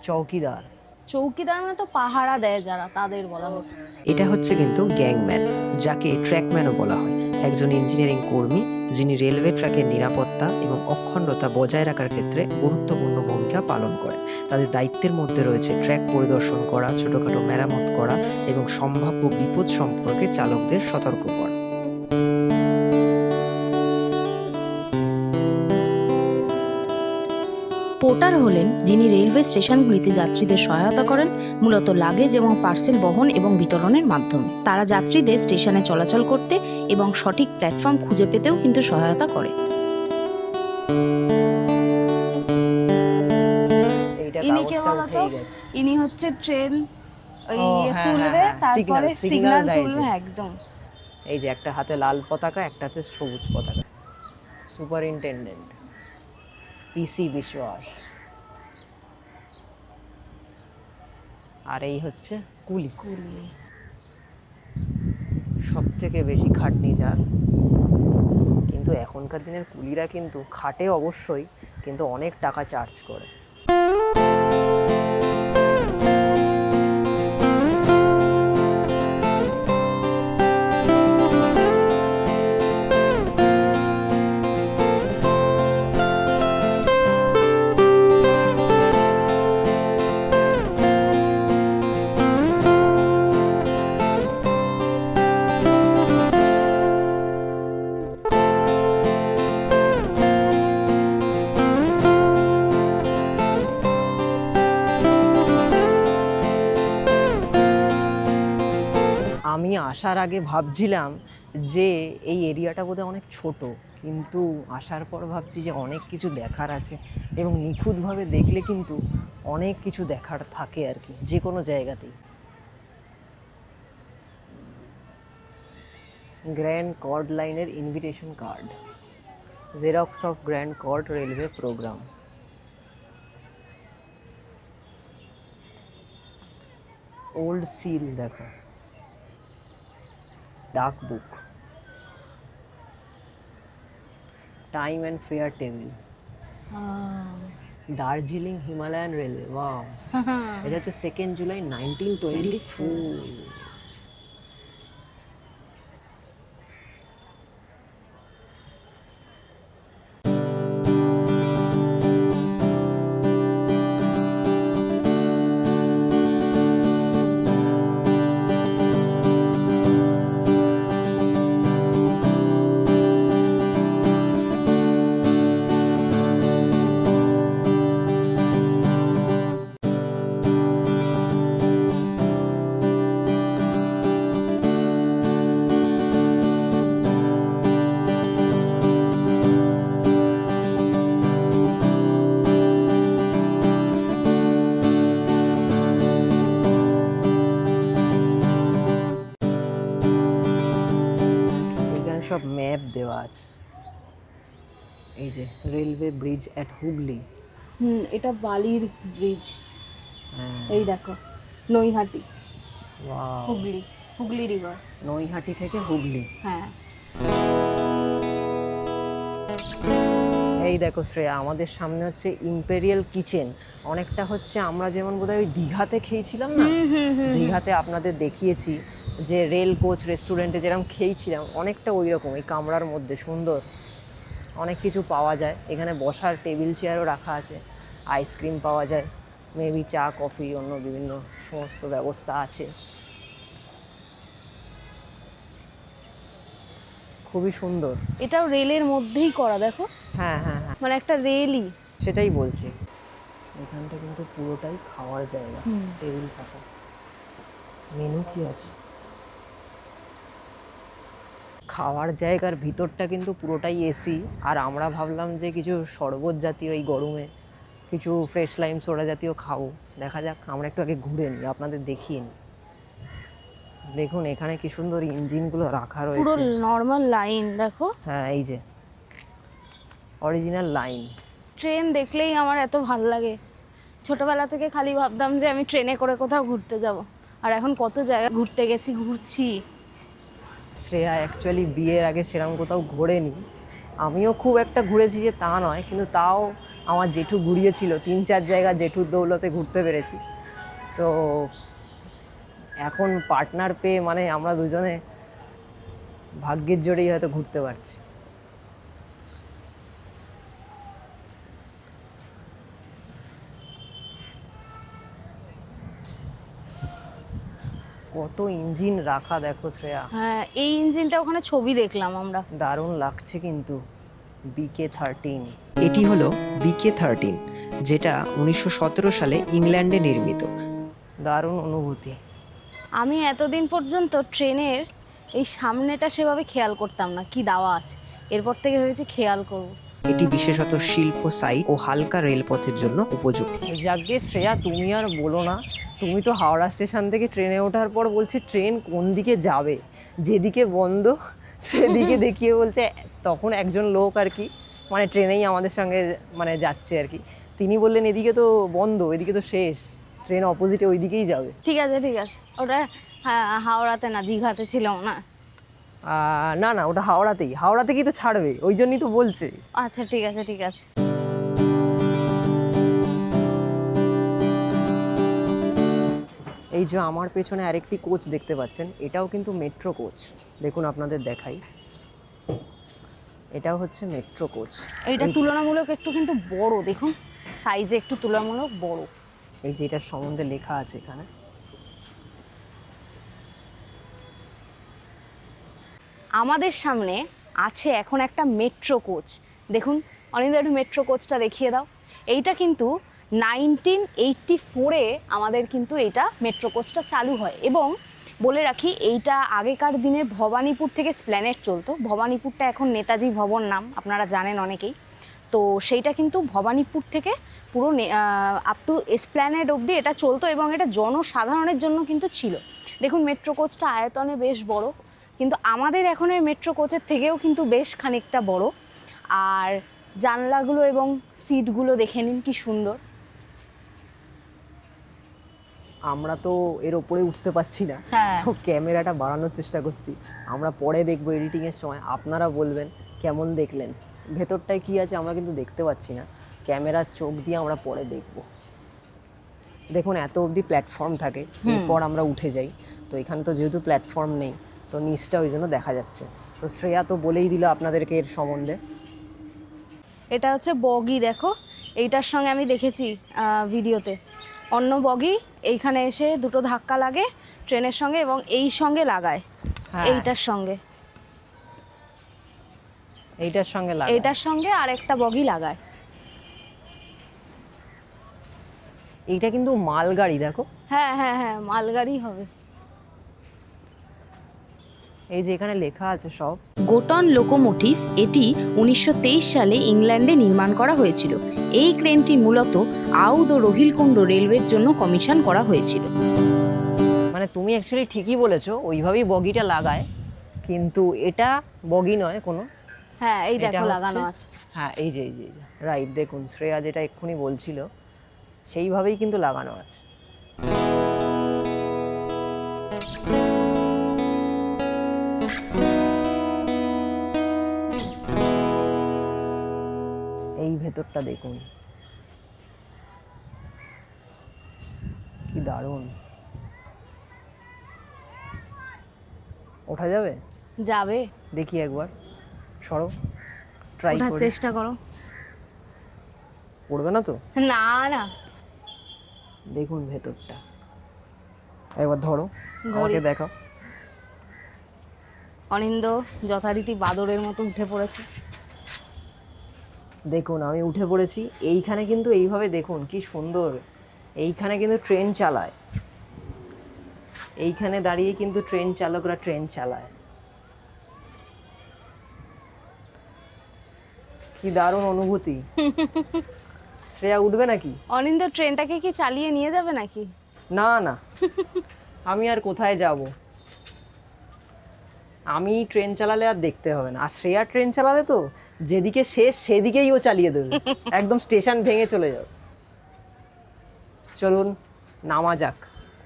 চৌকিদার, চৌকিদার মানে তো পাহারা দেয় যারা, তাদের বলা হতো। এটা হচ্ছে কিন্তু গ্যাংম্যান, যাকে ট্র্যাকম্যানও বলা হয়, একজন ইঞ্জিনিয়ারিং কর্মী যিনি রেলওয়ে ট্র্যাকের নিরাপত্তা এবং অখণ্ডতা বজায় রাখার ক্ষেত্রে গুরুত্বপূর্ণ ভূমিকা পালন করে। তাদের দায়িত্বের মধ্যে রয়েছে ট্র্যাক পরিদর্শন করা, ছোটোখাটো মেরামত করা এবং সম্ভাব্য বিপদ সম্পর্কে চালকদের সতর্ক করা। পোর্টার হলেন যিনি রেলওয়ে স্টেশনগুলিতে যাত্রীদের সহায়তা করেন, মূলত লাগেজ এবং পার্সেল বহন এবং বিতরণের মাধ্যমে। তারা যাত্রীদের স্টেশনে চলাচল করতে এবং সঠিক প্ল্যাটফর্ম খুঁজে পেতেও কিন্তু সহায়তা করে। এইটা ইনি কে কাগজটা বলতো? উঠেই গেছে। ইনি হচ্ছে ট্রেন ওই ও, হ্যাঁ, তুলবে, হ্যাঁ, তারপরে signal সিগন্যাল দেয় তুলবে, যে। একদম। এই যে একটা হাতে লাল পতাকা, একটা হচ্ছে সবুজ পতাকা। সুপারিনটেন্ডেন্ট পিসি বিশ্বাস, আর এই হচ্ছে কুলি। সব থেকে বেশি খাটনি যার, কিন্তু এখনকার দিনের কুলিরা কিন্তু খাটে অবশ্যই, কিন্তু অনেক টাকা চার্জ করে। আমি আসার আগে ভাবছিলাম যে এই এরিয়াটা বোধহয় অনেক ছোট, কিন্তু আসার পর ভাবছি যে অনেক কিছু দেখার আছে এবং নিখুঁতভাবে দেখলে কিন্তু অনেক কিছু দেখার থাকে আর কি, যে কোনো জায়গাতেই। গ্র্যান্ড কর্ড লাইনের invitation card, xerox of Grand Chord railway programme. Old seal দেখো, ডাক book, time and fare table, Darjeeling Himalayan Railway. Wow, এটা হচ্ছে 2 জুলাই 1924। এখানে সব ম্যাপ দেওয়া আছে। এই যে রেলওয়ে ব্রিজ অ্যাট হুগলি। এটা বালির ব্রিজ। হ্যাঁ, এই দেখো, নৈহাটি, ওয়াও, হুগলি রিভার। নৈহাটি থেকে হুগলি। হ্যাঁ, এই দেখো শ্রেয়া, আমাদের সামনে হচ্ছে ইম্পেরিয়াল কিচেন। অনেকটা হচ্ছে আমরা যেমন বোধহয় ওই দীঘাতে খেয়েছিলাম না, দীঘাতে আপনাদের দেখিয়েছি যে রেল কোচ রেস্টুরেন্টে যেরকম খেয়েছিলাম, অনেকটা ওই রকম। এই কামরার মধ্যে সুন্দর অনেক কিছু পাওয়া যায়। এখানে বসার টেবিল চেয়ারও রাখা আছে, আইসক্রিম পাওয়া যায়, মেবি চা কফি অন্য বিভিন্ন সমস্ত ব্যবস্থা আছে। খুবই সুন্দর। এটাও রেলের মধ্যেই করা, দেখো, হ্যাঁ হ্যাঁ হ্যাঁ, মানে একটা রেলই। সেটাই বলছি। এখানটা কিন্তু পুরোটাই খাওয়ার জায়গা, টেবিল পাতা। মেনু কি আছে? খাওয়ার জায়গার ভিতরটা কিন্তু পুরোটাই এসি। আর আমরা ভাবলাম যে কিছু শরবত জাতীয় এই গরমে কিছু ফ্রেশ লাইম সোডা জাতীয় খাবো। দেখা যাক, আমরা একটু আগে ঘুরে নিই, আপনাদের দেখিয়ে নিই। দেখুন এখানে কি সুন্দর ইঞ্জিনগুলো রাখা পুরো রয়েছে। নর্মাল লাইন দেখো। হ্যাঁ, এই যে অরিজিনাল লাইন। ট্রেন দেখলেই আমার এত ভাল লাগে। ছোটবেলা থেকে খালি ভাবতাম যে আমি ট্রেনে করে কোথাও ঘুরতে যাব, আর এখন কত জায়গা ঘুরতে গেছি, ঘুরছি। শ্রেয়া অ্যাকচুয়ালি বিয়ের আগে সেরকম কোথাও ঘোরেনি। আমিও খুব একটা ঘুরেছি যে তা নয়, কিন্তু তাও আমার জেঠু ঘুরিয়েছিল 3-4 জায়গা, জেঠুর দৌলতে ঘুরতে পেরেছি। তো এখন পার্টনার পেয়ে মানে আমরা দুজনে ভাগ্যের জোরেই হয়তো ঘুরতে পারছি। কত ইঞ্জিন রাখা দেখো শ্রেয়া, হ্যাঁ, এই ইঞ্জিনটা ওখানে ছবি দেখলাম আমরা। দারুণ লাগছে কিন্তু। BK-13, এটি হলো BK-13, যেটা 1917 সালে ইংল্যান্ডে নির্মিত। দারুণ অনুভূতি। আমি এতদিন পর্যন্ত ট্রেনের এই সামনেটা সেভাবে খেয়াল করতাম না কি দেওয়া আছে, এরপর থেকে ভেবেছি খেয়াল করব। এটি বিশেষত শিল্প সাইট ও হালকা রেলপথের জন্য উপযুক্ত। যাকে শ্রেয়া, তুমি আর বলো না, তুমি তো হাওড়া স্টেশন থেকে ট্রেনে ওঠার পর বলছে ট্রেন কোন দিকে যাবে, যেদিকে বন্ধ সেদিকে দেখিয়ে বলছে। তখন একজন লোক আর কি, মানে ট্রেনেই আমাদের সঙ্গে মানে যাচ্ছে আর কি, তিনি বললেন এদিকে তো বন্ধ, এদিকে তো শেষ, ট্রেন অপোজিটে ওই দিকেই যাবে। ঠিক আছে ঠিক আছে, ওটা হাওড়াতে না দীঘাতে ছিল না? না না, ওটা হাওড়াতেই, হাওড়া থেকেই তো ছাড়বে, ওই জন্যই তো বলছে। আচ্ছা ঠিক আছে ঠিক আছে। এই যে আমার পেছনে আরেকটি কোচ দেখতে পাচ্ছেন, এটাও কিন্তু মেট্রো কোচ। দেখুন আপনাদের দেখাই, এটাও হচ্ছে মেট্রো কোচ। এইটা তুলনামূলক একটু কিন্তু বড়, দেখুন সাইজে একটু তুলনামূলক বড়। এই যে এটার সম্বন্ধে লেখা আছে এখানে। আমাদের সামনে আছে এখন একটা মেট্রো কোচ। দেখুন অনিন্দা, একটু মেট্রো কোচটা দেখিয়ে দাও। এইটা কিন্তু 1984-এ আমাদের কিন্তু এইটা মেট্রো কোচটা চালু হয়, এবং বলে রাখি এইটা আগেকার দিনে ভবানীপুর থেকে এসপ্ল্যানেড চলতো। ভবানীপুরটা এখন নেতাজি ভবন নাম, আপনারা জানেন অনেকেই। তো সেইটা কিন্তু ভবানীপুর থেকে পুরো আপ টু এসপ্ল্যানেড অবধি এটা চলতো এবং এটা জনসাধারণের জন্য কিন্তু ছিল। দেখুন মেট্রো কোচটা আয়তনে বেশ বড়, কিন্তু আমাদের এখনের মেট্রো কোচের থেকেও কিন্তু বেশ খানিকটা বড়। আর জানলাগুলো এবং সিটগুলো দেখে নিন কি সুন্দর। আমরা তো এর ওপরে উঠতে পারছি না, হ্যাঁ। তো ক্যামেরাটা বাড়ানোর চেষ্টা করছি। আমরা পরে দেখবো এডিটিংয়ের সময়, আপনারা বলবেন কেমন দেখলেন। ভেতরটায় কি আছে আমরা কিন্তু দেখতে পাচ্ছি না, ক্যামেরার চোখ দিয়ে আমরা পরে দেখব। দেখুন এত অবধি প্ল্যাটফর্ম থাকে, এরপর আমরা উঠে যাই। তো এখানে তো যেহেতু প্ল্যাটফর্ম নেই, তো নিচটা ওই জন্য দেখা যাচ্ছে। তো শ্রেয়া তো বলেই দিল আপনাদেরকে এর সম্বন্ধে। এটা হচ্ছে বগি, দেখো এইটার সঙ্গে আমি দেখেছি ভিডিওতে, অন্য বগি এইখানে এসে দুটো ধাক্কা লাগে ট্রেনের সঙ্গে এবং এই সঙ্গে লাগায়, হ্যাঁ। এইটার সঙ্গে এইটার সঙ্গে এইটার সঙ্গে আর একটা বগি লাগায়। এইটা কিন্তু মালগাড়ি, দেখো। হ্যাঁ হ্যাঁ হ্যাঁ, মালগাড়ি হবে। এই যে এখানে লেখা আছে সব। গোটন লোকোমোটিভ, এটি 1923 সালে ইংল্যান্ডে নির্মাণ করা হয়েছিল। এই ক্রেনটি মূলত আউদ ও রোহিলকুণ্ড রেলওয়ের জন্য কমিশন করা হয়েছিল। মানে তুমি অ্যাকচুয়ালি ঠিকই বলেছো, ওইভাবেই বগিটা লাগায়, কিন্তু এটা বগি নয় কোনো। হ্যাঁ এই এটা দেখো হচ্ছে- লাগানো আছে। হ্যাঁ এই যে রাইট, দেখুন শ্রেয়া যেটা এক্ষুনি বলছিল সেইভাবেই কিন্তু লাগানো আছে। এই ভেতরটা দেখুন কি দারুণ। ওঠা যাবে? যাবে, দেখি একবার, সরো, ট্রাই ওঠার করি। চেষ্টা করো। পড়বে না তো? না না, দেখুন ভেতরটা একবার ধরো, ধরি। আমাকে দেখাও। অনিন্দ যথারীতি বাদরের মতো উঠে পড়েছে। দেখুন আমি উঠে পড়েছি। এইখানে কিন্তু এইভাবে দেখুন কি সুন্দর, এইখানে কিন্তু ট্রেন চালায়, এইখানে দাঁড়িয়ে কিন্তু ট্রেন চালকরা ট্রেন চালায়। কি দারুণ অনুভূতি। শ্রেয়া উঠবে নাকি? অনিন্দ ট্রেনটাকে কি চালিয়ে নিয়ে যাবে নাকি? না না, আমি আর কোথায় যাব, আমি ট্রেন চালালে আর দেখতে হবে না। আর শ্রেয়া ট্রেন চালালে তো যেদিকে শেষ সেদিকেই ও চালিয়ে দেবে, একদম স্টেশন ভেঙে চলে যাবে। চলুন নামা যাক।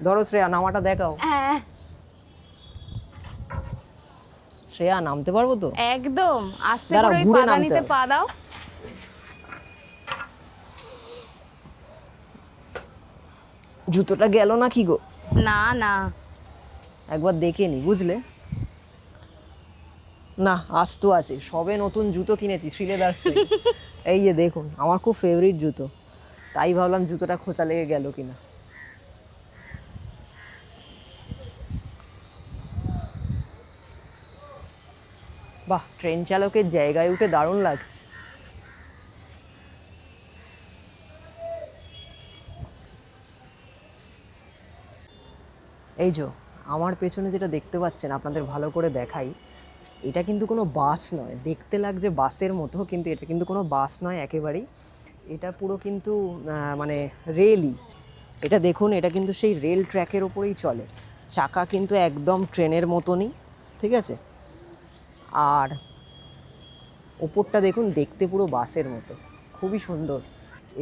ধরো শ্রেয়া, নামাটা দেখাও। হ্যাঁ শ্রেয়া নামতে পারবো তো? একদম, আস্তে দাঁড়াও, করে ঘুরে নামতে পাদানিতে হবে। পা দাও। জুতোটা গেল না কি গো? না না, একবার দেখে নি, বুঝলে? না, আস্তো আছে, সবে নতুন জুতো কিনেছি শ্রীলেদার্স থেকে। এই যে দেখুন, আমার খুব ফেভারিট জুতো, তাই ভাবলাম জুতোটা খোঁচা লেগে গেল কিনা। বাহ, ট্রেন চালকের জায়গায় উঠে দারুণ লাগছে। এই যে আমার পেছনে যেটা দেখতে পাচ্ছেন, আপনাদের ভালো করে দেখাই, এটা কিন্তু কোনো বাস নয়। দেখতে লাগছে বাসের মতো, কিন্তু এটা কিন্তু কোনো বাস নয় একেবারেই। এটা পুরো কিন্তু মানে রেলই। এটা দেখুন, এটা কিন্তু সেই রেল ট্র্যাকের ওপরেই চলে। চাকা কিন্তু একদম ট্রেনের মতনই, ঠিক আছে? আর ওপরটা দেখুন, দেখতে পুরো বাসের মতো, খুবই সুন্দর।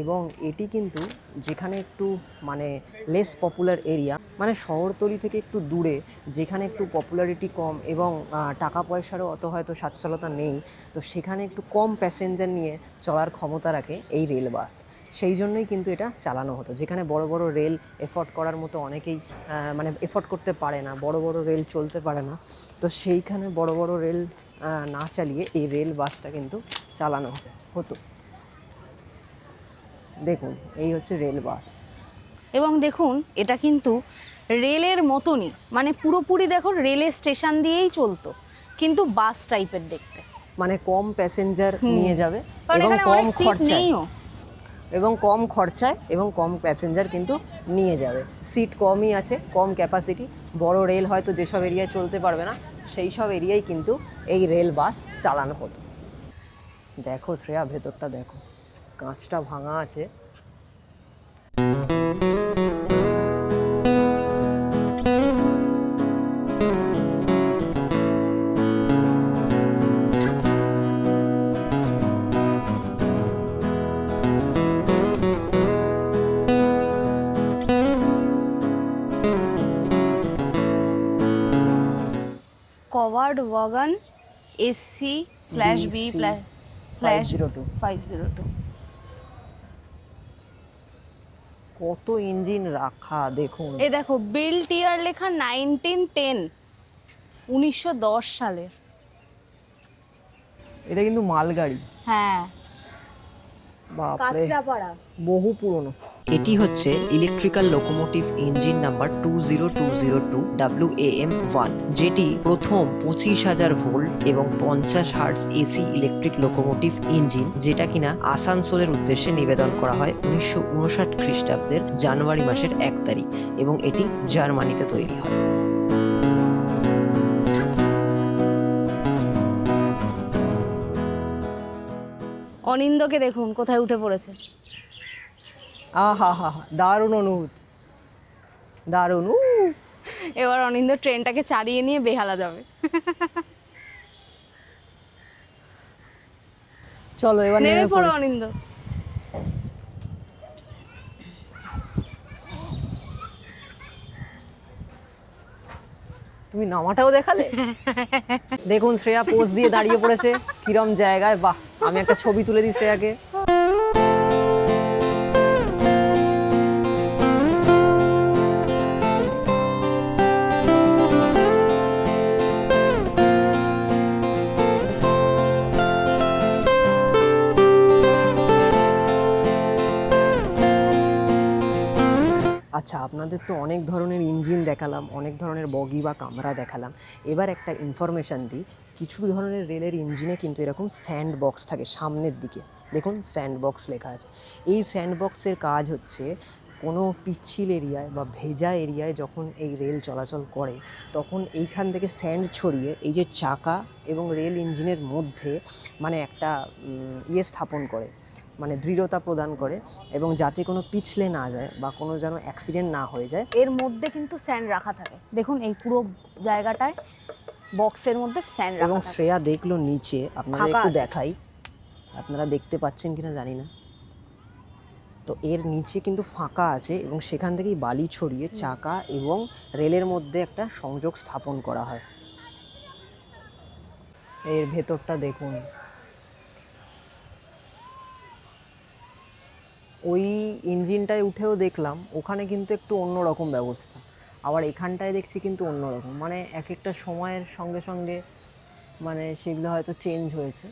এবং এটি কিন্তু যেখানে একটু মানে লেস পপুলার এরিয়া, মানে শহরতলি থেকে একটু দূরে, যেখানে একটু পপুলারিটি কম এবং টাকা পয়সারও অত হয়তো সচ্ছলতা নেই, তো সেখানে একটু কম প্যাসেঞ্জার নিয়ে চলার ক্ষমতা রাখে এই রেল বাস। সেই জন্যই কিন্তু এটা চালানো হতো। যেখানে বড় বড় রেল এফোর্ড করার মতো অনেকেই মানে এফোর্ড করতে পারে না, বড় বড় রেল চলতে পারে না, তো সেইখানে বড় বড় রেল না চালিয়ে এই রেল বাসটা কিন্তু চালানো হতো। দেখুন এই হচ্ছে রেল বাস। এবং দেখুন এটা কিন্তু রেলের মতনই, মানে পুরোপুরি দেখো রেলের স্টেশন দিয়েই চলতো, কিন্তু বাস টাইপের দেখতে। মানে কম প্যাসেঞ্জার নিয়ে যাবে কারণ এবং এখানে কম অনেক সিট খরচায়। নেইও। এবং কম খরচায় এবং কম প্যাসেঞ্জার কিন্তু নিয়ে যাবে। সিট কমই আছে, কম ক্যাপাসিটি। বড় রেল হয়তো যেসব এরিয়ায় চলতে পারবে না সেই সব এরিয়ায় কিন্তু এই রেল বাস চালানো হতো। দেখো শ্রেয়া, ভেতরটা দেখো, কাঁচটা ভাঙা আছে। Covered wagon AC/B//502। কত ইঞ্জিন রাখা দেখুন। এই দেখো বিল্ট ইয়ার লেখা 1910, 1910 সালের। এটা কিন্তু মালগাড়ি। হ্যাঁ, বাপরে, কাঁচরাপাড়া। বহু পুরনো। এটি হচ্ছে electrical locomotive engine number 20202 WAM1, যেটি প্রথম 25,000 ভোল্ট এবং 50 hertz AC electric locomotive engine, যেটা কিনা আসানসোলের উদ্দেশ্যে নিবেদন করা হয় 1959 খ্রিস্টাব্দের জানুয়ারি মাসের 1 তারিখ এবং এটি জার্মানিতে তৈরি হয়। অনিন্দকে দেখুন কোথায় উঠে পড়েছে। আহা হা হা, দারুণ অনুভূতি, দারুণ। এবার অনিন্দ ট্রেনটাকে চালিয়ে নিয়ে বেহালা যাবে। চলো এবার নেমে পড়ো অনিন্দ। তুমি নামাটাও দেখালে। দেখুন শ্রেয়া পোজ দিয়ে দাঁড়িয়ে পড়েছে কিরম জায়গায়। বাহ, আমি একটা ছবি তুলে দিই শ্রেয়াকে। আচ্ছা, আপনাদের তো অনেক ধরনের ইঞ্জিন দেখালাম, অনেক ধরনের বগি বা কামরা দেখালাম। এবার একটা ইনফরমেশান দিই, কিছু ধরনের রেলের ইঞ্জিনে কিন্তু এরকম স্যান্ড বক্স থাকে সামনের দিকে। দেখুন স্যান্ড বক্স লেখা আছে। এই স্যান্ড বক্সের কাজ হচ্ছে কোনো পিচ্ছিল এরিয়ায় বা ভেজা এরিয়ায় যখন এই রেল চলাচল করে তখন এইখান থেকে স্যান্ড ছড়িয়ে এই যে চাকা এবং রেল ইঞ্জিনের মধ্যে মানে একটা স্থাপন করে, মানে দৃঢ়তা প্রদান করে, এবং যাতে কোনো পিছলে না যায় বা কোনো যেন অ্যাক্সিডেন্ট না হয়ে যায়। এর মধ্যে কিন্তু স্যান্ড রাখা থাকে। দেখুন এই পুরো জায়গাটায় বক্সের মধ্যে স্যান্ড রাখা এবং থাকে। শ্রেয়া দেখলো নিচে, আপনাদের ফাঁকা একটু আছে। দেখাই, আপনারা দেখতে পাচ্ছেন কিনা জানি না। তো এর নিচে কিন্তু ফাঁকা আছে এবং সেখান থেকেই বালি ছড়িয়ে চাকা এবং রেলের মধ্যে একটা সংযোগ স্থাপন করা হয়। এর ভেতরটা দেখুন। ওই ইঞ্জিনটায় উঠেও দেখলাম ওখানে কিন্তু একটু অন্যরকম ব্যবস্থা, আবার এখানটায় দেখছি কিন্তু অন্যরকম। মানে এক একটা সময়ের সঙ্গে সঙ্গে মানে সেগুলো হয়তো চেঞ্জ হয়েছে।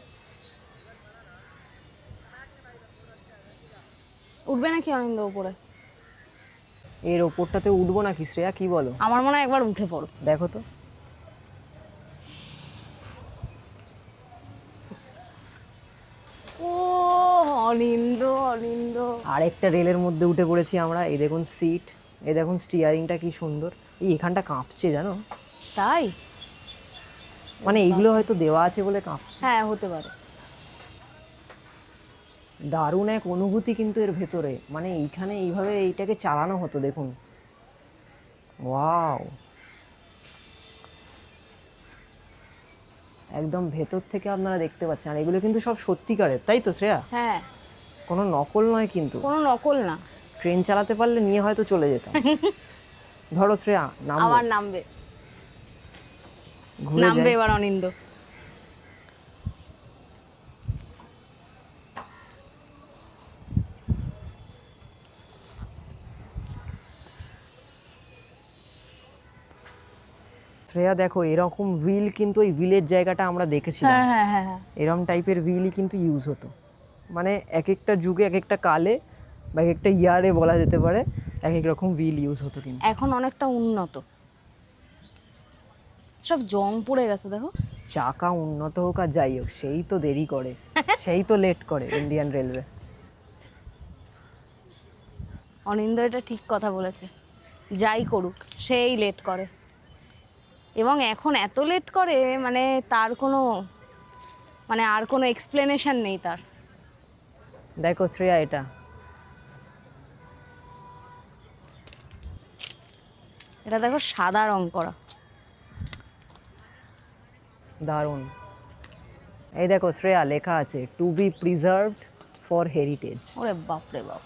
উঠবে নাকি অনিন্দ উপরে? এর ওপরটাতে উঠবো নাকি শ্রেয়া, কি বলো? আমার মনে হয় একবার উঠে পড়ো। দেখো তো। ও অনিন্দ, অনিন্দ। আরেকটা রেলের মধ্যে উঠে পড়েছি আমরা। এই দেখুন সিট, এই দেখুন স্টিয়ারিংটা কি সুন্দর। এই এখানটা কাঁপছে জানো। তাই? মানে এইগুলো হয়তো দেওয়া আছে বলে কাঁপছে। হ্যাঁ, হতে পারে। দারুণ এক অনুভূতি কিন্তু এর ভেতরে। মানে এইখানে এইভাবে এইটাকে চালানো হতো দেখুন। ওয়াও, একদম ভেতর থেকে আপনারা দেখতে পাচ্ছেন। আর এগুলো কিন্তু সব সত্যিকারের, তাই তো শ্রেয়া? হ্যাঁ, কোনো নকল নয় কিন্তু। কোনো নকল না। ট্রেন চালাতে পারলে নিয়ে হয়তো চলে যেতাম। ধরো শ্রেয়া, নামো। আবার নামবে, ঘুরে নামবে যাই। এবার অনিন্দ। শ্রেয়া দেখো, এরকম হুইল কিন্তু ওই হুইলের জায়গাটা আমরা দেখেছিলাম। হ্যাঁ হ্যাঁ হ্যাঁ হ্যাঁ। এরকম টাইপের হুইলই কিন্তু ইউজ হতো। মানে এক একটা যুগে এক একটা কালে বা এক একটা ইয়ারে বলা যেতে পারে এক এক রকম হুইল ইউজ হতো। কিন্তু এখন অনেকটা উন্নত, সব জং পড়ে গেছে দেখো। চাকা উন্নত হোক আর যাই হোক, সেই তো দেরি করে, সেই তো লেট করে ইন্ডিয়ান রেলওয়ে। অনিন্দ এটা ঠিক কথা বলেছে, যাই করুক সেই লেট করে, এবং এখন এত লেট করে মানে তার কোনো মানে আর কোনো এক্সপ্লেনেশন নেই তার। দেখো শ্রেয়া, এটা দেখো সাদা রং করা, দারুণ। এই দেখো শ্রেয়া, লেখা আছে to be preserved for heritage. ওরে বাপরে বাপ,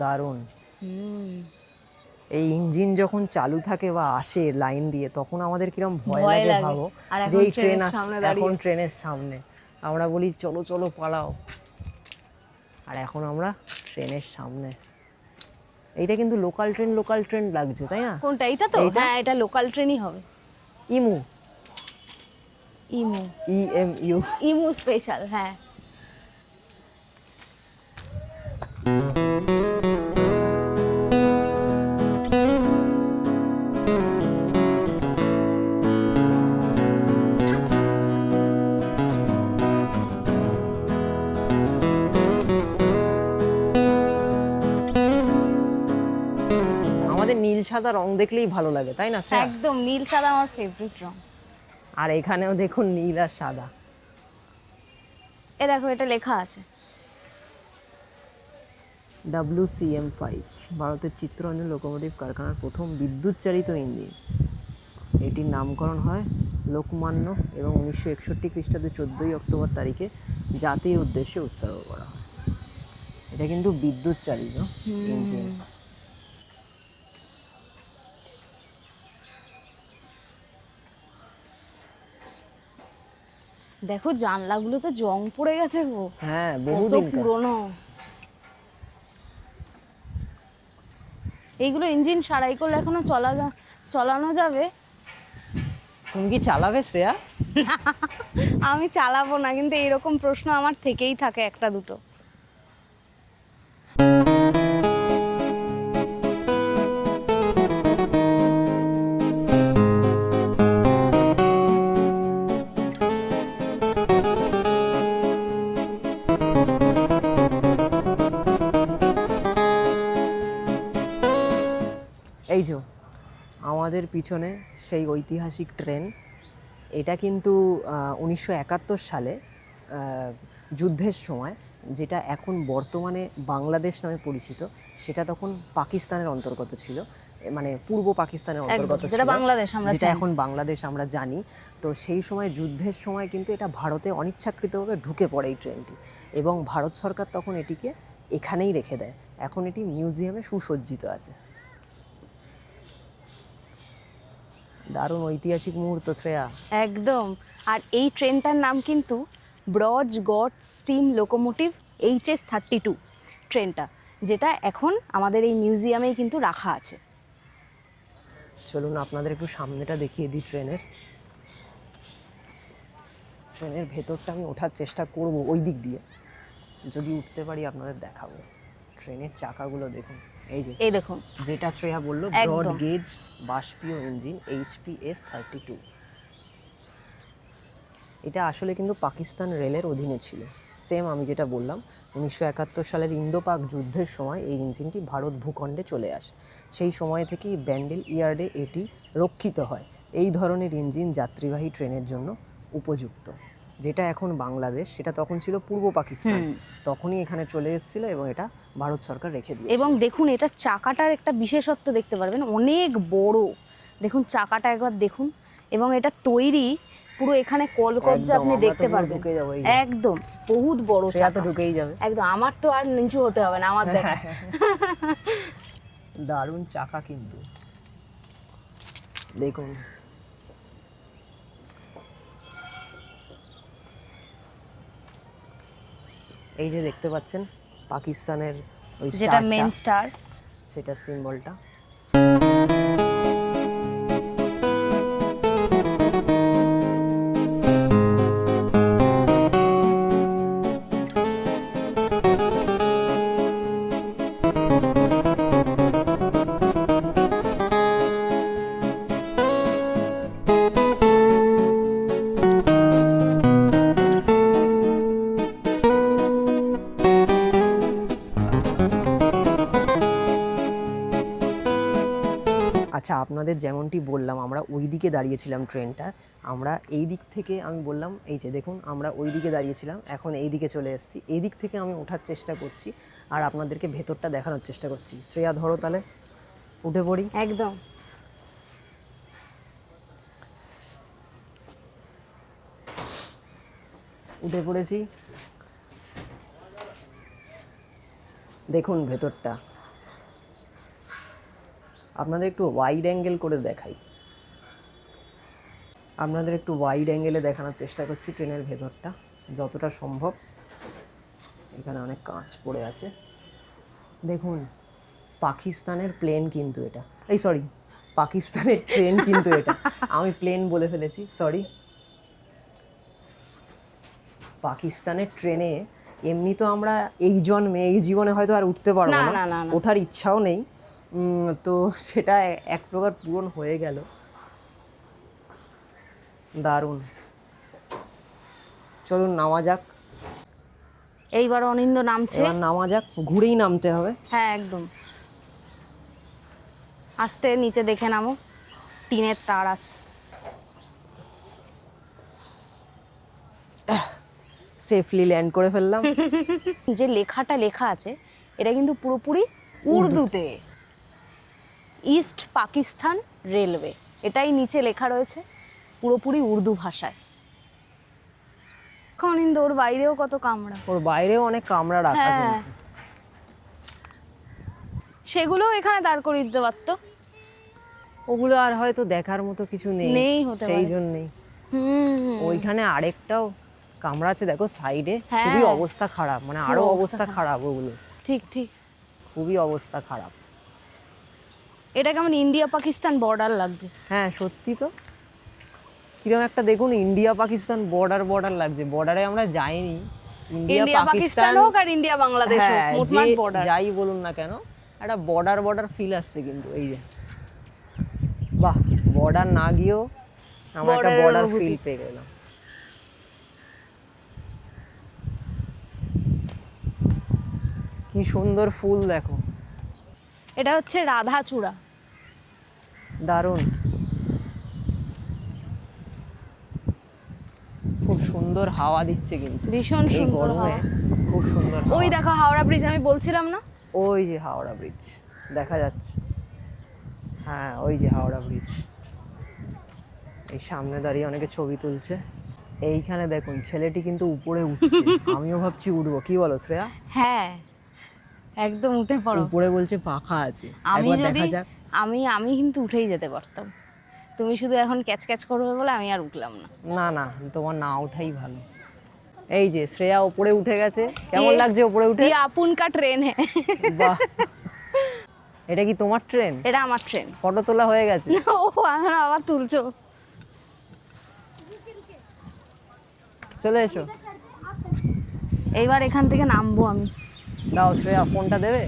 দারুণ। এই ইঞ্জিন যখন চালু থাকে বা আসে লাইন দিয়ে, তখন আমাদের কিরম ভয় ভয় লাগে লাগে। ভাবো, আর যে এখন এই ট্রেন ট্রেনের সামনে দাঁড়িয়ে। এখন ট্রেনের সামনে আমরা বলি চলো চলো পালাও, আর এখন আমরা ট্রেনের সামনে। এইটা কিন্তু লোকাল ট্রেন লাগছে, তাই না? কোনটা? এটা তো, এইটা? হ্যাঁ এটা লোকাল ট্রেনই হবে। ইমু, ইমু, EMU। ইমু স্পেশাল, হ্যাঁ। আমাদের নীল সাদা রং দেখলেই ভালো লাগে, তাই না শ্রেয়া? একদম নীল সাদা আমার ফেভারিট রং। আর এখানেও দেখুন নীল আর সাদা। এ দেখো এটা লেখা আছে WCM5 ভারতের চিত্তরঞ্জন লোকোমোটিভ কারখানার প্রথম বিদ্যুৎ চালিত ইঞ্জিন। এটির নামকরণ হয় লোকমান্য এবং 1961 খ্রিস্টাব্দে 14ই অক্টোবর তারিখে জাতির উদ্দেশ্যে উৎসর্গ করা হয়। এটা কিন্তু বিদ্যুৎ চালিত ইঞ্জিন। দেখো জানলাগুলো তো জং পড়ে গেছে গো, হ্যাঁ, কত বহুদিন পুরনো। এইগুলো ইঞ্জিন সারাই করলে এখনো চালানো যাবে। তুমি কি চালাবে শ্রেয়া? আমি চালাবো না, কিন্তু এরকম প্রশ্ন আমার থেকেই থাকে একটা দুটো। এই যে আমাদের পিছনে সেই ঐতিহাসিক ট্রেন, এটা কিন্তু 1971 সালে যুদ্ধের সময়, যেটা এখন বর্তমানে বাংলাদেশ নামে পরিচিত, সেটা তখন পাকিস্তানের অন্তর্গত ছিল, মানে পূর্ব পাকিস্তানের অন্তর্গত ছিল, যেটা বাংলাদেশ আমরা যেটা জানি। এখন বাংলাদেশ আমরা জানি। তো সেই সময় যুদ্ধের সময় কিন্তু এটা ভারতে অনিচ্ছাকৃতভাবে ঢুকে পড়ে এই ট্রেনটি, এবং ভারত সরকার তখন এটিকে এখানেই রেখে দেয়। এখন এটি মিউজিয়ামে সুসজ্জিত আছে। দারুণ ঐতিহাসিক মুহূর্ত শ্রেয়া। একদম। আর এই ট্রেনটার নাম কিন্তু Braj god steam locomotive HS32 ট্রেনটা, যেটা এখন আমাদের এই মিউজিয়ামেই কিন্তু রাখা আছে। চলুন আপনাদের একটু সামনেটা দেখিয়ে দিই ট্রেনের। ট্রেনের ভেতরটা আমি ওঠার চেষ্টা করব ওই দিক দিয়ে, যদি উঠতে পারি আপনাদের দেখাবো। ট্রেনের চাকাগুলো দেখুন, এই যে এই দেখুন, যেটা শ্রেয়া বললো, একদম। ব্রড গেজ বাষ্পীয় ইঞ্জিন HPS32। এটা আসলে কিন্তু পাকিস্তান রেলের অধীনে ছিল। সেম আমি যেটা বললাম, 1971 সালের ইন্দো পাক যুদ্ধের সময় এই ইঞ্জিনটি ভারত ভূখণ্ডে চলে আসে। সেই সময় থেকেই ব্যান্ডেল ইয়ার্ডে এটি রক্ষিত হয়। এই ধরনের ইঞ্জিন যাত্রীবাহী ট্রেনের জন্য উপযুক্ত। যেটা এখন বাংলাদেশ, সেটা তখন ছিল পূর্ব পাকিস্তান, তখনই এখানে চলে এসেছিল এবং এটা ভারত সরকার রেখে দিয়েছে। এবং দেখুন এটা চাকাটার একটা বিশেষত্ব দেখতে পারবেন, অনেক বড়। দেখুন চাকাটা একবার দেখুন, এবং এটা তৈরি পুরো এখানে কলকব্জা আপনি আমরা তো দেখতে পুরো পারবেন। ঢুকে যাবো এই যে। একদম বহুত বড় শ্রেয়া তো চাকা, ঢুকেই যাবে। একদম। আমার তো আর নিচু হতে হবে না, আমার দেখ। দারুণ চাকা কিন্তু, দেখুন। এই যে দেখতে পাচ্ছেন পাকিস্তানের ওই যেটা মেন স্টারটা, স্টার, সেটা সিম্বলটা। আচ্ছা, আপনাদের যেমনটি বললাম আমরা ওই দিকে দাঁড়িয়েছিলাম ট্রেনটা, আমরা এই দিক থেকে আমি বললাম এই যে দেখুন আমরা ওই দিকে দাঁড়িয়েছিলাম, এখন এই দিকে চলে এসেছি, এই দিক থেকে আমি ওঠার চেষ্টা করছি আর আপনাদেরকে ভেতরটা দেখানোর চেষ্টা করছি। শ্রেয়া ধরো তাহলে, উঠে পড়ি। একদম। উঠে পড়েছি, দেখুন ভেতরটা আপনাদের একটু ওয়াইড অ্যাঙ্গেল করে দেখাই, আপনাদের একটু ওয়াইড অ্যাঙ্গেলে দেখানোর চেষ্টা করছি ট্রেনের ভেতরটা যতটা সম্ভব। এখানে অনেক কাঁচ পড়ে আছে, দেখুন পাকিস্তানের প্লেন কিন্তু এটা, এই সরি পাকিস্তানের ট্রেন কিন্তু এটা, আমি প্লেন বলে ফেলেছি, সরি। পাকিস্তানের ট্রেনে এমনি তো আমরা এই জীবনে হয়তো আর উঠতে পারবো না, না, না, না, না। ওঠার ইচ্ছাও নেই, তো সেটা এক প্রকার পূরণ হয়ে গেল। দারুণ, চলুন নামা যাক। এইবার অনিন্দ নামছে। এবার নামা যাক, ঘুরেই নামতে হবে। হ্যাঁ একদম, আস্তে নিচে দেখে নামো, টিনের তার আছে। সেফলি ল্যান্ড করে ফেললাম। যে লেখাটা লেখা আছে এটা কিন্তু পুরোপুরি উর্দুতে, ইস্ট পাকিস্তান রেলওয়ে, এটাই নিচে লেখা রয়েছে পুরোপুরি উর্দু ভাষায়। অনিন্দ ওর বাইরেও কত কামরা, ওর বাইরেও অনেক কামরা রাখা, হ্যাঁ কিন্তু সেগুলোও এখানে দাঁড় করিয়ে দিতে পারতো। ওগুলো আর হয়তো দেখার মতো কিছু নেই হতে সেই পারে। জন্যেই। হুম, ওইখানে আরেকটাও কামরা আছে দেখো সাইডে, হ্যাঁ। খুবই অবস্থা খারাপ, মানে খুব আরো অবস্থা অবস্থা খারাপ ওগুলো, ঠিক ঠিক। খুবই অবস্থা খারাপ। এটা কেমন ইন্ডিয়া পাকিস্তান বর্ডার লাগছে। হ্যাঁ সত্যি তো, কিরকম একটা দেখুন ইন্ডিয়া পাকিস্তান বর্ডার লাগছে, বর্ডারে আমরা যাইনি, ইন্ডিয়া পাকিস্তান হোক আর ইন্ডিয়া বাংলাদেশ হোক, হ্যাঁ, মোটমাট যে বর্ডার। যাই বলুন না কেন একটা বর্ডার ফিল আসছে কিন্তু। এই যে বাহ, বর্ডার না গিয়েও আমরা একটা Border এর বর্ডার অনুভূতি। ফিল পেয়ে গেলাম। কি সুন্দর ফুল দেখো, এটা হচ্ছে রাধাচূড়া। দারুণ, খুব সুন্দর হাওয়া দিচ্ছে কিন্তু ভীষণ এই সুন্দর গরমে, হাওয়া। খুব সুন্দর হাওয়া। ওই দেখো হাওড়া ব্রিজ, আমি বলছিলাম না? ওই যে হাওড়া ব্রিজ দেখা যাচ্ছে, হ্যাঁ ওই যে হাওড়া ব্রিজ। এই সামনে দাঁড়িয়ে অনেকে ছবি তুলছে। এইখানে দেখুন ছেলেটি কিন্তু উপরে উঠছে, আমিও ভাবছি উঠবো, কি বলো শ্রেয়া? হ্যাঁ একদম উঠে পড়ো। উপরে বলছে পাখা আছে, আমি একবার যদি দেখা যাক। আমি কিন্তু উঠেই যেতে পারতাম, তুমি শুধু এখন ক্যাচ ক্যাচ করবে বলে আমি আর উঠলাম না। না না, তোমার না ওঠাই ভালো। এই যে শ্রেয়া উপরে উঠে গেছে, কেমন লাগছে উপরে উঠে? ये अपन का ट्रेन है। বাহ, এটা কি তোমার ট্রেন? এটা আমার ট্রেন। ফটো তোলা হয়ে গেছে? ও এখন আবার তুলছো। চলে এসো। এইবার এখান থেকে নামবো আমি। দাও শ্রেয়া, ফোনটা দেবে?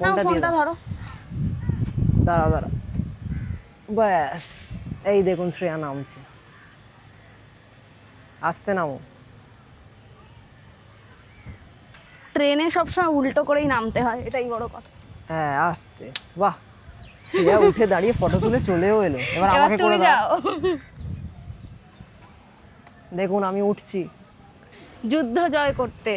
নাও ফোনটা দিয়ে ফোনটা দাও। ধরো। দাঁড়াও, ব্যাস, এই দেখুন শ্রেয়া নামছে, আস্তে নামো। ট্রেনে সবসময় উল্টো করেই নামতে হয়, এটাই বড় কথা। হ্যাঁ আস্তে, বাহ, শ্রেয়া উঠে দাঁড়িয়ে ফটো তুলে চলেও এলো। এবার এবার আমাকে করে তুমি দাও। যাও। দেখুন আমি উঠছি, যুদ্ধ জয় করতে।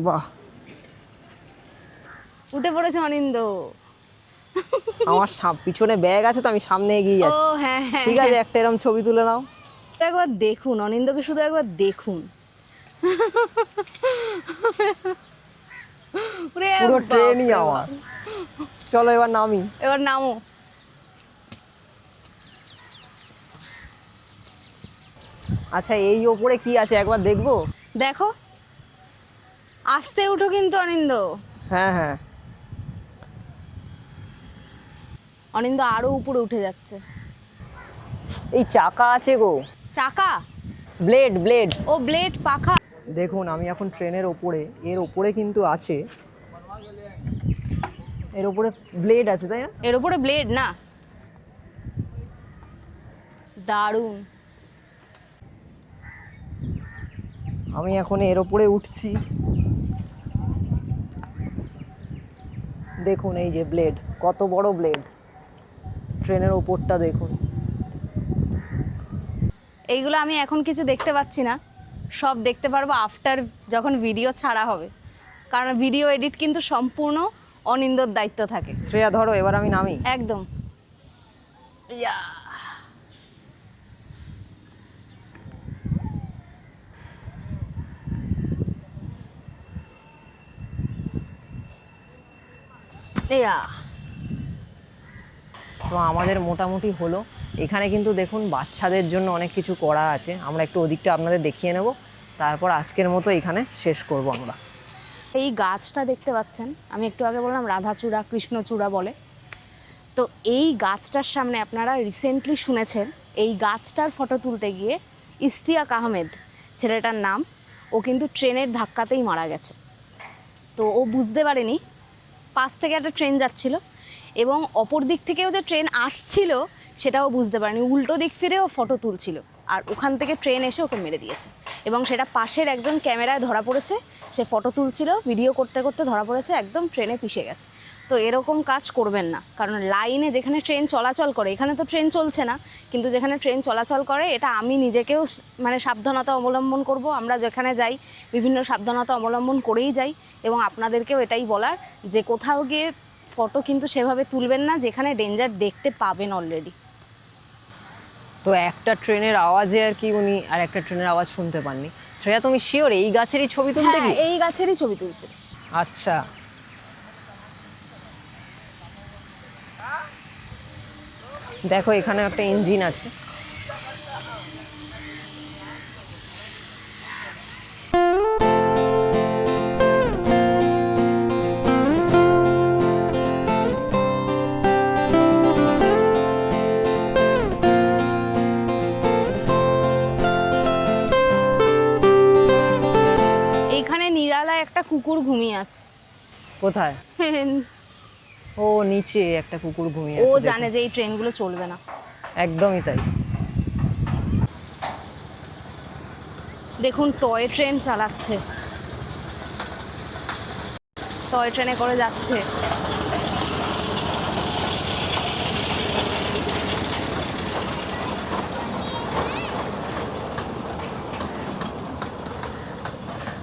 বাহ, উঠে পড়েছে অনিন্দ। আমার পিছনে ব্যাগ আছে তো, আমি সামনে এগিয়ে ও যাচ্ছি। হ্যাঁ হ্যাঁ, ঠিক আছে, একটা এরকম ছবি তুলে নাও। একবার দেখুন অনিন্দকে, শুধু একবার দেখুন। ওরে পুরো বাপ ট্রেনই রে আমার। বাপ। চলো এবার নামি। এবার নামো। আচ্ছা এই ওপরে কি আছে একবার দেখবো? দেখো, আস্তে উঠো কিন্তু অনিন্দ। হ্যাঁ হ্যাঁ, অনিন্দ আরো উপরে উঠে যাচ্ছে। এই চাকা আছে গো, চাকা, ব্লেড। ও ব্লেড, পাখা। দেখুন আমি এখন ট্রেনের ওপরে, এর ওপরে কিন্তু আছে, এর ওপরে ব্লেড আছে তাই না? এর উপরে ব্লেড না? দারুণ। আমি এখন এর ওপরে উঠছি, দেখুন এই যে ব্লেড, কত বড় ব্লেড, ট্রেনের ওপরটা দেখুন। এইগুলো আমি এখন কিছু দেখতে পাচ্ছি না, সব দেখতে পারবো আফটার যখন ভিডিও ছাড়া হবে, কারণ ভিডিও এডিট কিন্তু সম্পূর্ণ অনিন্দর দায়িত্ব থাকে। শ্রেয়া ধরো, এবার আমি নামি। একদম। ইয়া। ইয়া। তো আমাদের মোটামুটি হলো। এখানে কিন্তু দেখুন বাচ্চাদের জন্য অনেক কিছু করা আছে, আমরা একটু ওদিকটা আপনাদের দেখিয়ে নেব, তারপর আজকের মতো এখানে শেষ করব আমরা। এই গাছটা দেখতে পাচ্ছেন, আমি একটু আগে বললাম রাধাচূড়া কৃষ্ণচূড়া বলে, তো এই গাছটার সামনে আপনারা রিসেন্টলি শুনেছেন এই গাছটার ফটো তুলতে গিয়ে ইশতিয়াক আহমেদ ছেলেটার নাম, ও কিন্তু ট্রেনের ধাক্কাতেই মারা গেছে। তো ও বুঝতে পারেনি, পাশ থেকে একটা ট্রেন যাচ্ছিল এবং অপর দিক থেকেও যে ট্রেন আসছিল সেটাও বুঝতে পারেনি, উল্টো দিক ফিরেও ফটো তুলছিল আর ওখান থেকে ট্রেন এসে ওকে মেরে দিয়েছে এবং সেটা পাশের একজন ক্যামেরায় ধরা পড়েছে, সে ফটো তুলছিল, ভিডিও করতে করতে ধরা পড়েছে, একদম ট্রেনে পিষে গেছে। তো এরকম কাজ করবেন না, কারণ লাইনে যেখানে ট্রেন চলাচল করে, এখানে তো ট্রেন চলছে না, কিন্তু যেখানে ট্রেন চলাচল করে এটা আমি নিজেকেও মানে সাবধানতা অবলম্বন করব, আমরা যেখানে যাই বিভিন্ন সাবধানতা অবলম্বন করেই যাই, এবং আপনাদেরকেও এটাই বলার যে কোথাও গিয়ে ফটো কিন্তু সেভাবে তুলবেন না যেখানে ডেঞ্জার দেখতে পাবেন অলরেডি। তো একটা ট্রেনের আওয়াজে আর কি উনি আর একটা ট্রেনের আওয়াজ শুনতে পাননি। শ্রেয়া তুমি শিওর এই গাছেরই ছবি তুলতে হ্যাঁ, কি? এই গাছেরই ছবি তুলছে। আচ্ছা, দেখো এখানে একটা ইঞ্জিন আছে। এইখানে নিরালায় একটা কুকুর ঘুমিয়ে আছে। কোথায়? ও নিচে একটা কুকুর ঘুমিয়ে ও আছে, জানে দেখুন। যে এই ট্রেনগুলো চলবে না। একদমই তাই। দেখুন টয় ট্রেন চালাচ্ছে, টয় ট্রেনে করে যাচ্ছে।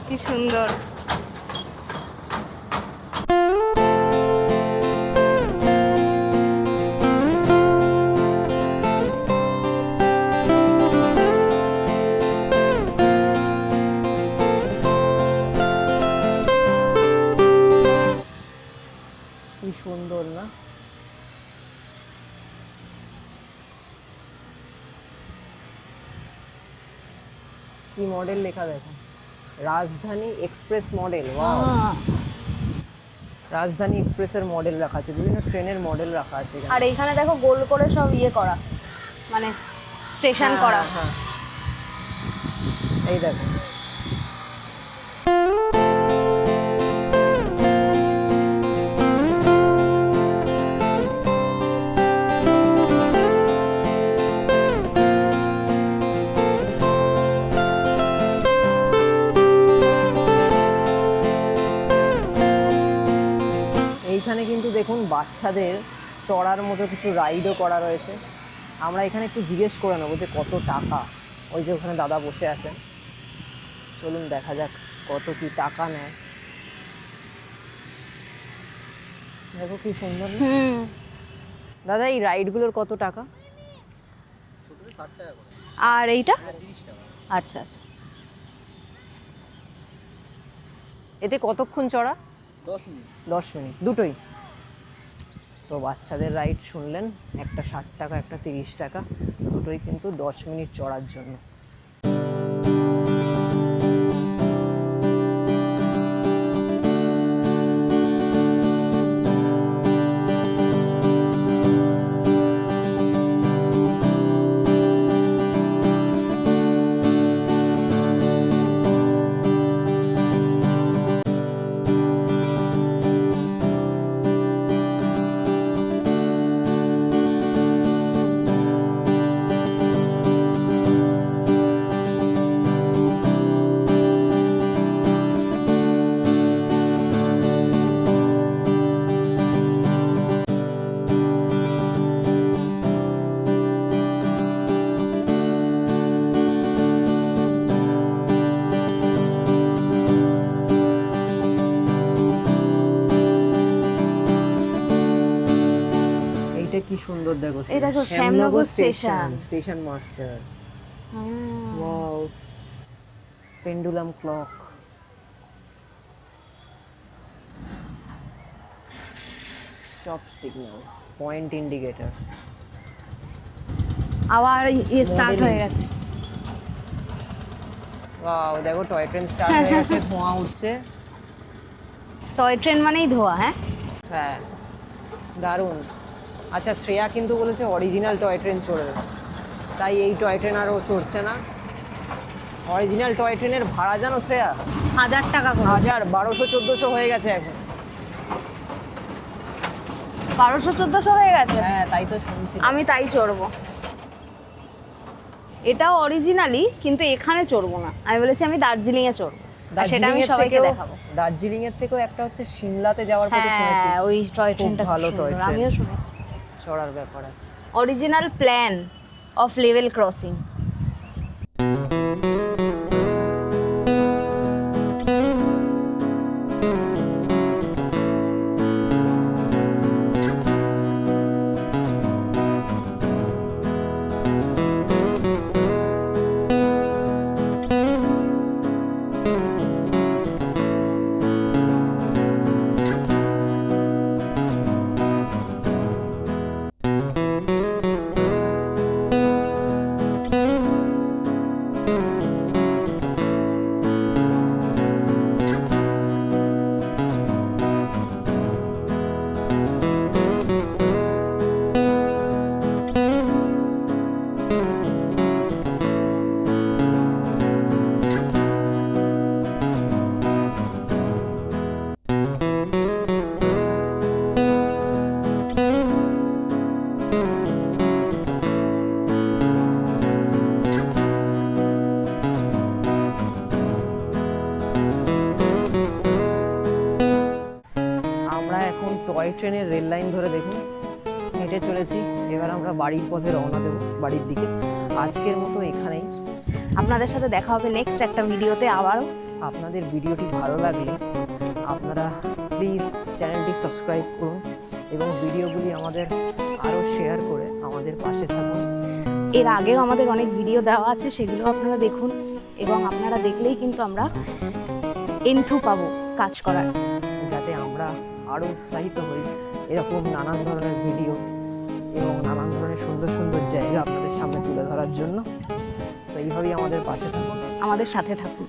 কি সুন্দর। কি সুন্দর না? কি মডেল লেখা দেখো, রাজধানী এক্সপ্রেস মডেল। ওয়াও, রাজধানী এক্সপ্রেসের মডেল রাখা আছে, বিভিন্ন ট্রেনের মডেল রাখা আছে এখানে। আর এইখানে দেখো গোল করে সব ইয়ে করা, মানে স্টেশন হ্যাঁ, করা। হ্যাঁ, এই দেখো। এইখানে কিন্তু দেখুন বাচ্চাদের চড়ার মতো কিছু রাইডও করা রয়েছে। আমরা এখানে একটু জিজ্ঞেস করে নেবো যে কত টাকা। ওই যে ওখানে দাদা বসে আছেন, চলুন দেখা যাক কত কি টাকা নেয়। দেখো কি সুন্দর না? দাদা এই রাইডগুলোর কত টাকা? আর এইটা? আচ্ছা আচ্ছা। এতে কতক্ষণ চড়া? 10 মিনিট। 10 মিনিট দুটোই। তো বাচ্চাদের রাইড শুনলেন, একটা 60 টাকা, একটা 30 টাকা, দুটোই কিন্তু 10 মিনিট চড়ার জন্য। কি সুন্দর দেখো, এই দেখো, Shyamnagar station. Station master. Wow, pendulum clock. Stop signal, point indicator. আবার স্টার্ট হয়ে গেছে। ওয়াও, দেখো টয় ট্রেন স্টার্ট হয়ে গেছে, ধোঁয়া উঠছে। টয় ট্রেন মানেই ধোয়া। হ্যাঁ, দারুণ। আচ্ছা, শ্রেয়া কিন্তু বলেছে অরিজিনাল টয় ট্রেন চড়বে, তাই এই টয় ট্রেন আর ও চড়ছে না। অরিজিনাল টয় ট্রেনের ভাড়া জানো শ্রেয়া? 1000 টাকা করে। 1000, 1200-1400 হয়ে গেছে এখন। 1200-1400 হয়ে গেছে। হ্যাঁ, তাই তো শুনছি। আমি তাই চড়বো। এটাও অরিজিনালি, কিন্তু এখানে চড়বো না। আমি বলেছি আমি দার্জিলিংয়ে চড়বো, আর সেটা আমি সবাইকে দেখাবো। দার্জিলিং এর থেকেও একটা হচ্ছে সিমলাতে যাওয়ার কথা শুনেছি। হ্যাঁ, ওই টয় ট্রেনটা ভালো টয় ট্রেন, আমিও শুনেছি। চড়ার ব্যাপার আছে। Original plan of level crossing. আমরা এখন টয় ট্রেনের রেল লাইন ধরে দেখুন হেঁটে চলেছি। এবার আমরা বাড়ির পথে রওনা দেবো, বাড়ির দিকে। আজকের মতো এখানেই। আপনাদের সাথে দেখা হবে নেক্সট একটা ভিডিওতে আবারও। আপনাদের ভিডিওটি ভালো লাগলে আপনারা প্লিজ চ্যানেলটি সাবস্ক্রাইব করুন এবং ভিডিওগুলি আমাদের আরও শেয়ার করে আমাদের পাশে থাকুন। এর আগেও আমাদের অনেক ভিডিও দেওয়া আছে, সেগুলো আপনারা দেখুন, এবং আপনারা দেখলেই কিন্তু আমরা এন্থু পাবো কাজ করার, যাতে আমরা আরও উৎসাহিত হই এরকম নানান ধরনের ভিডিও এবং নানান ধরনের সুন্দর সুন্দর জায়গা আপনাদের সামনে তুলে ধরার জন্য। তো এইভাবেই আমাদের পাশে থাকুন, আমাদের সাথে থাকুন।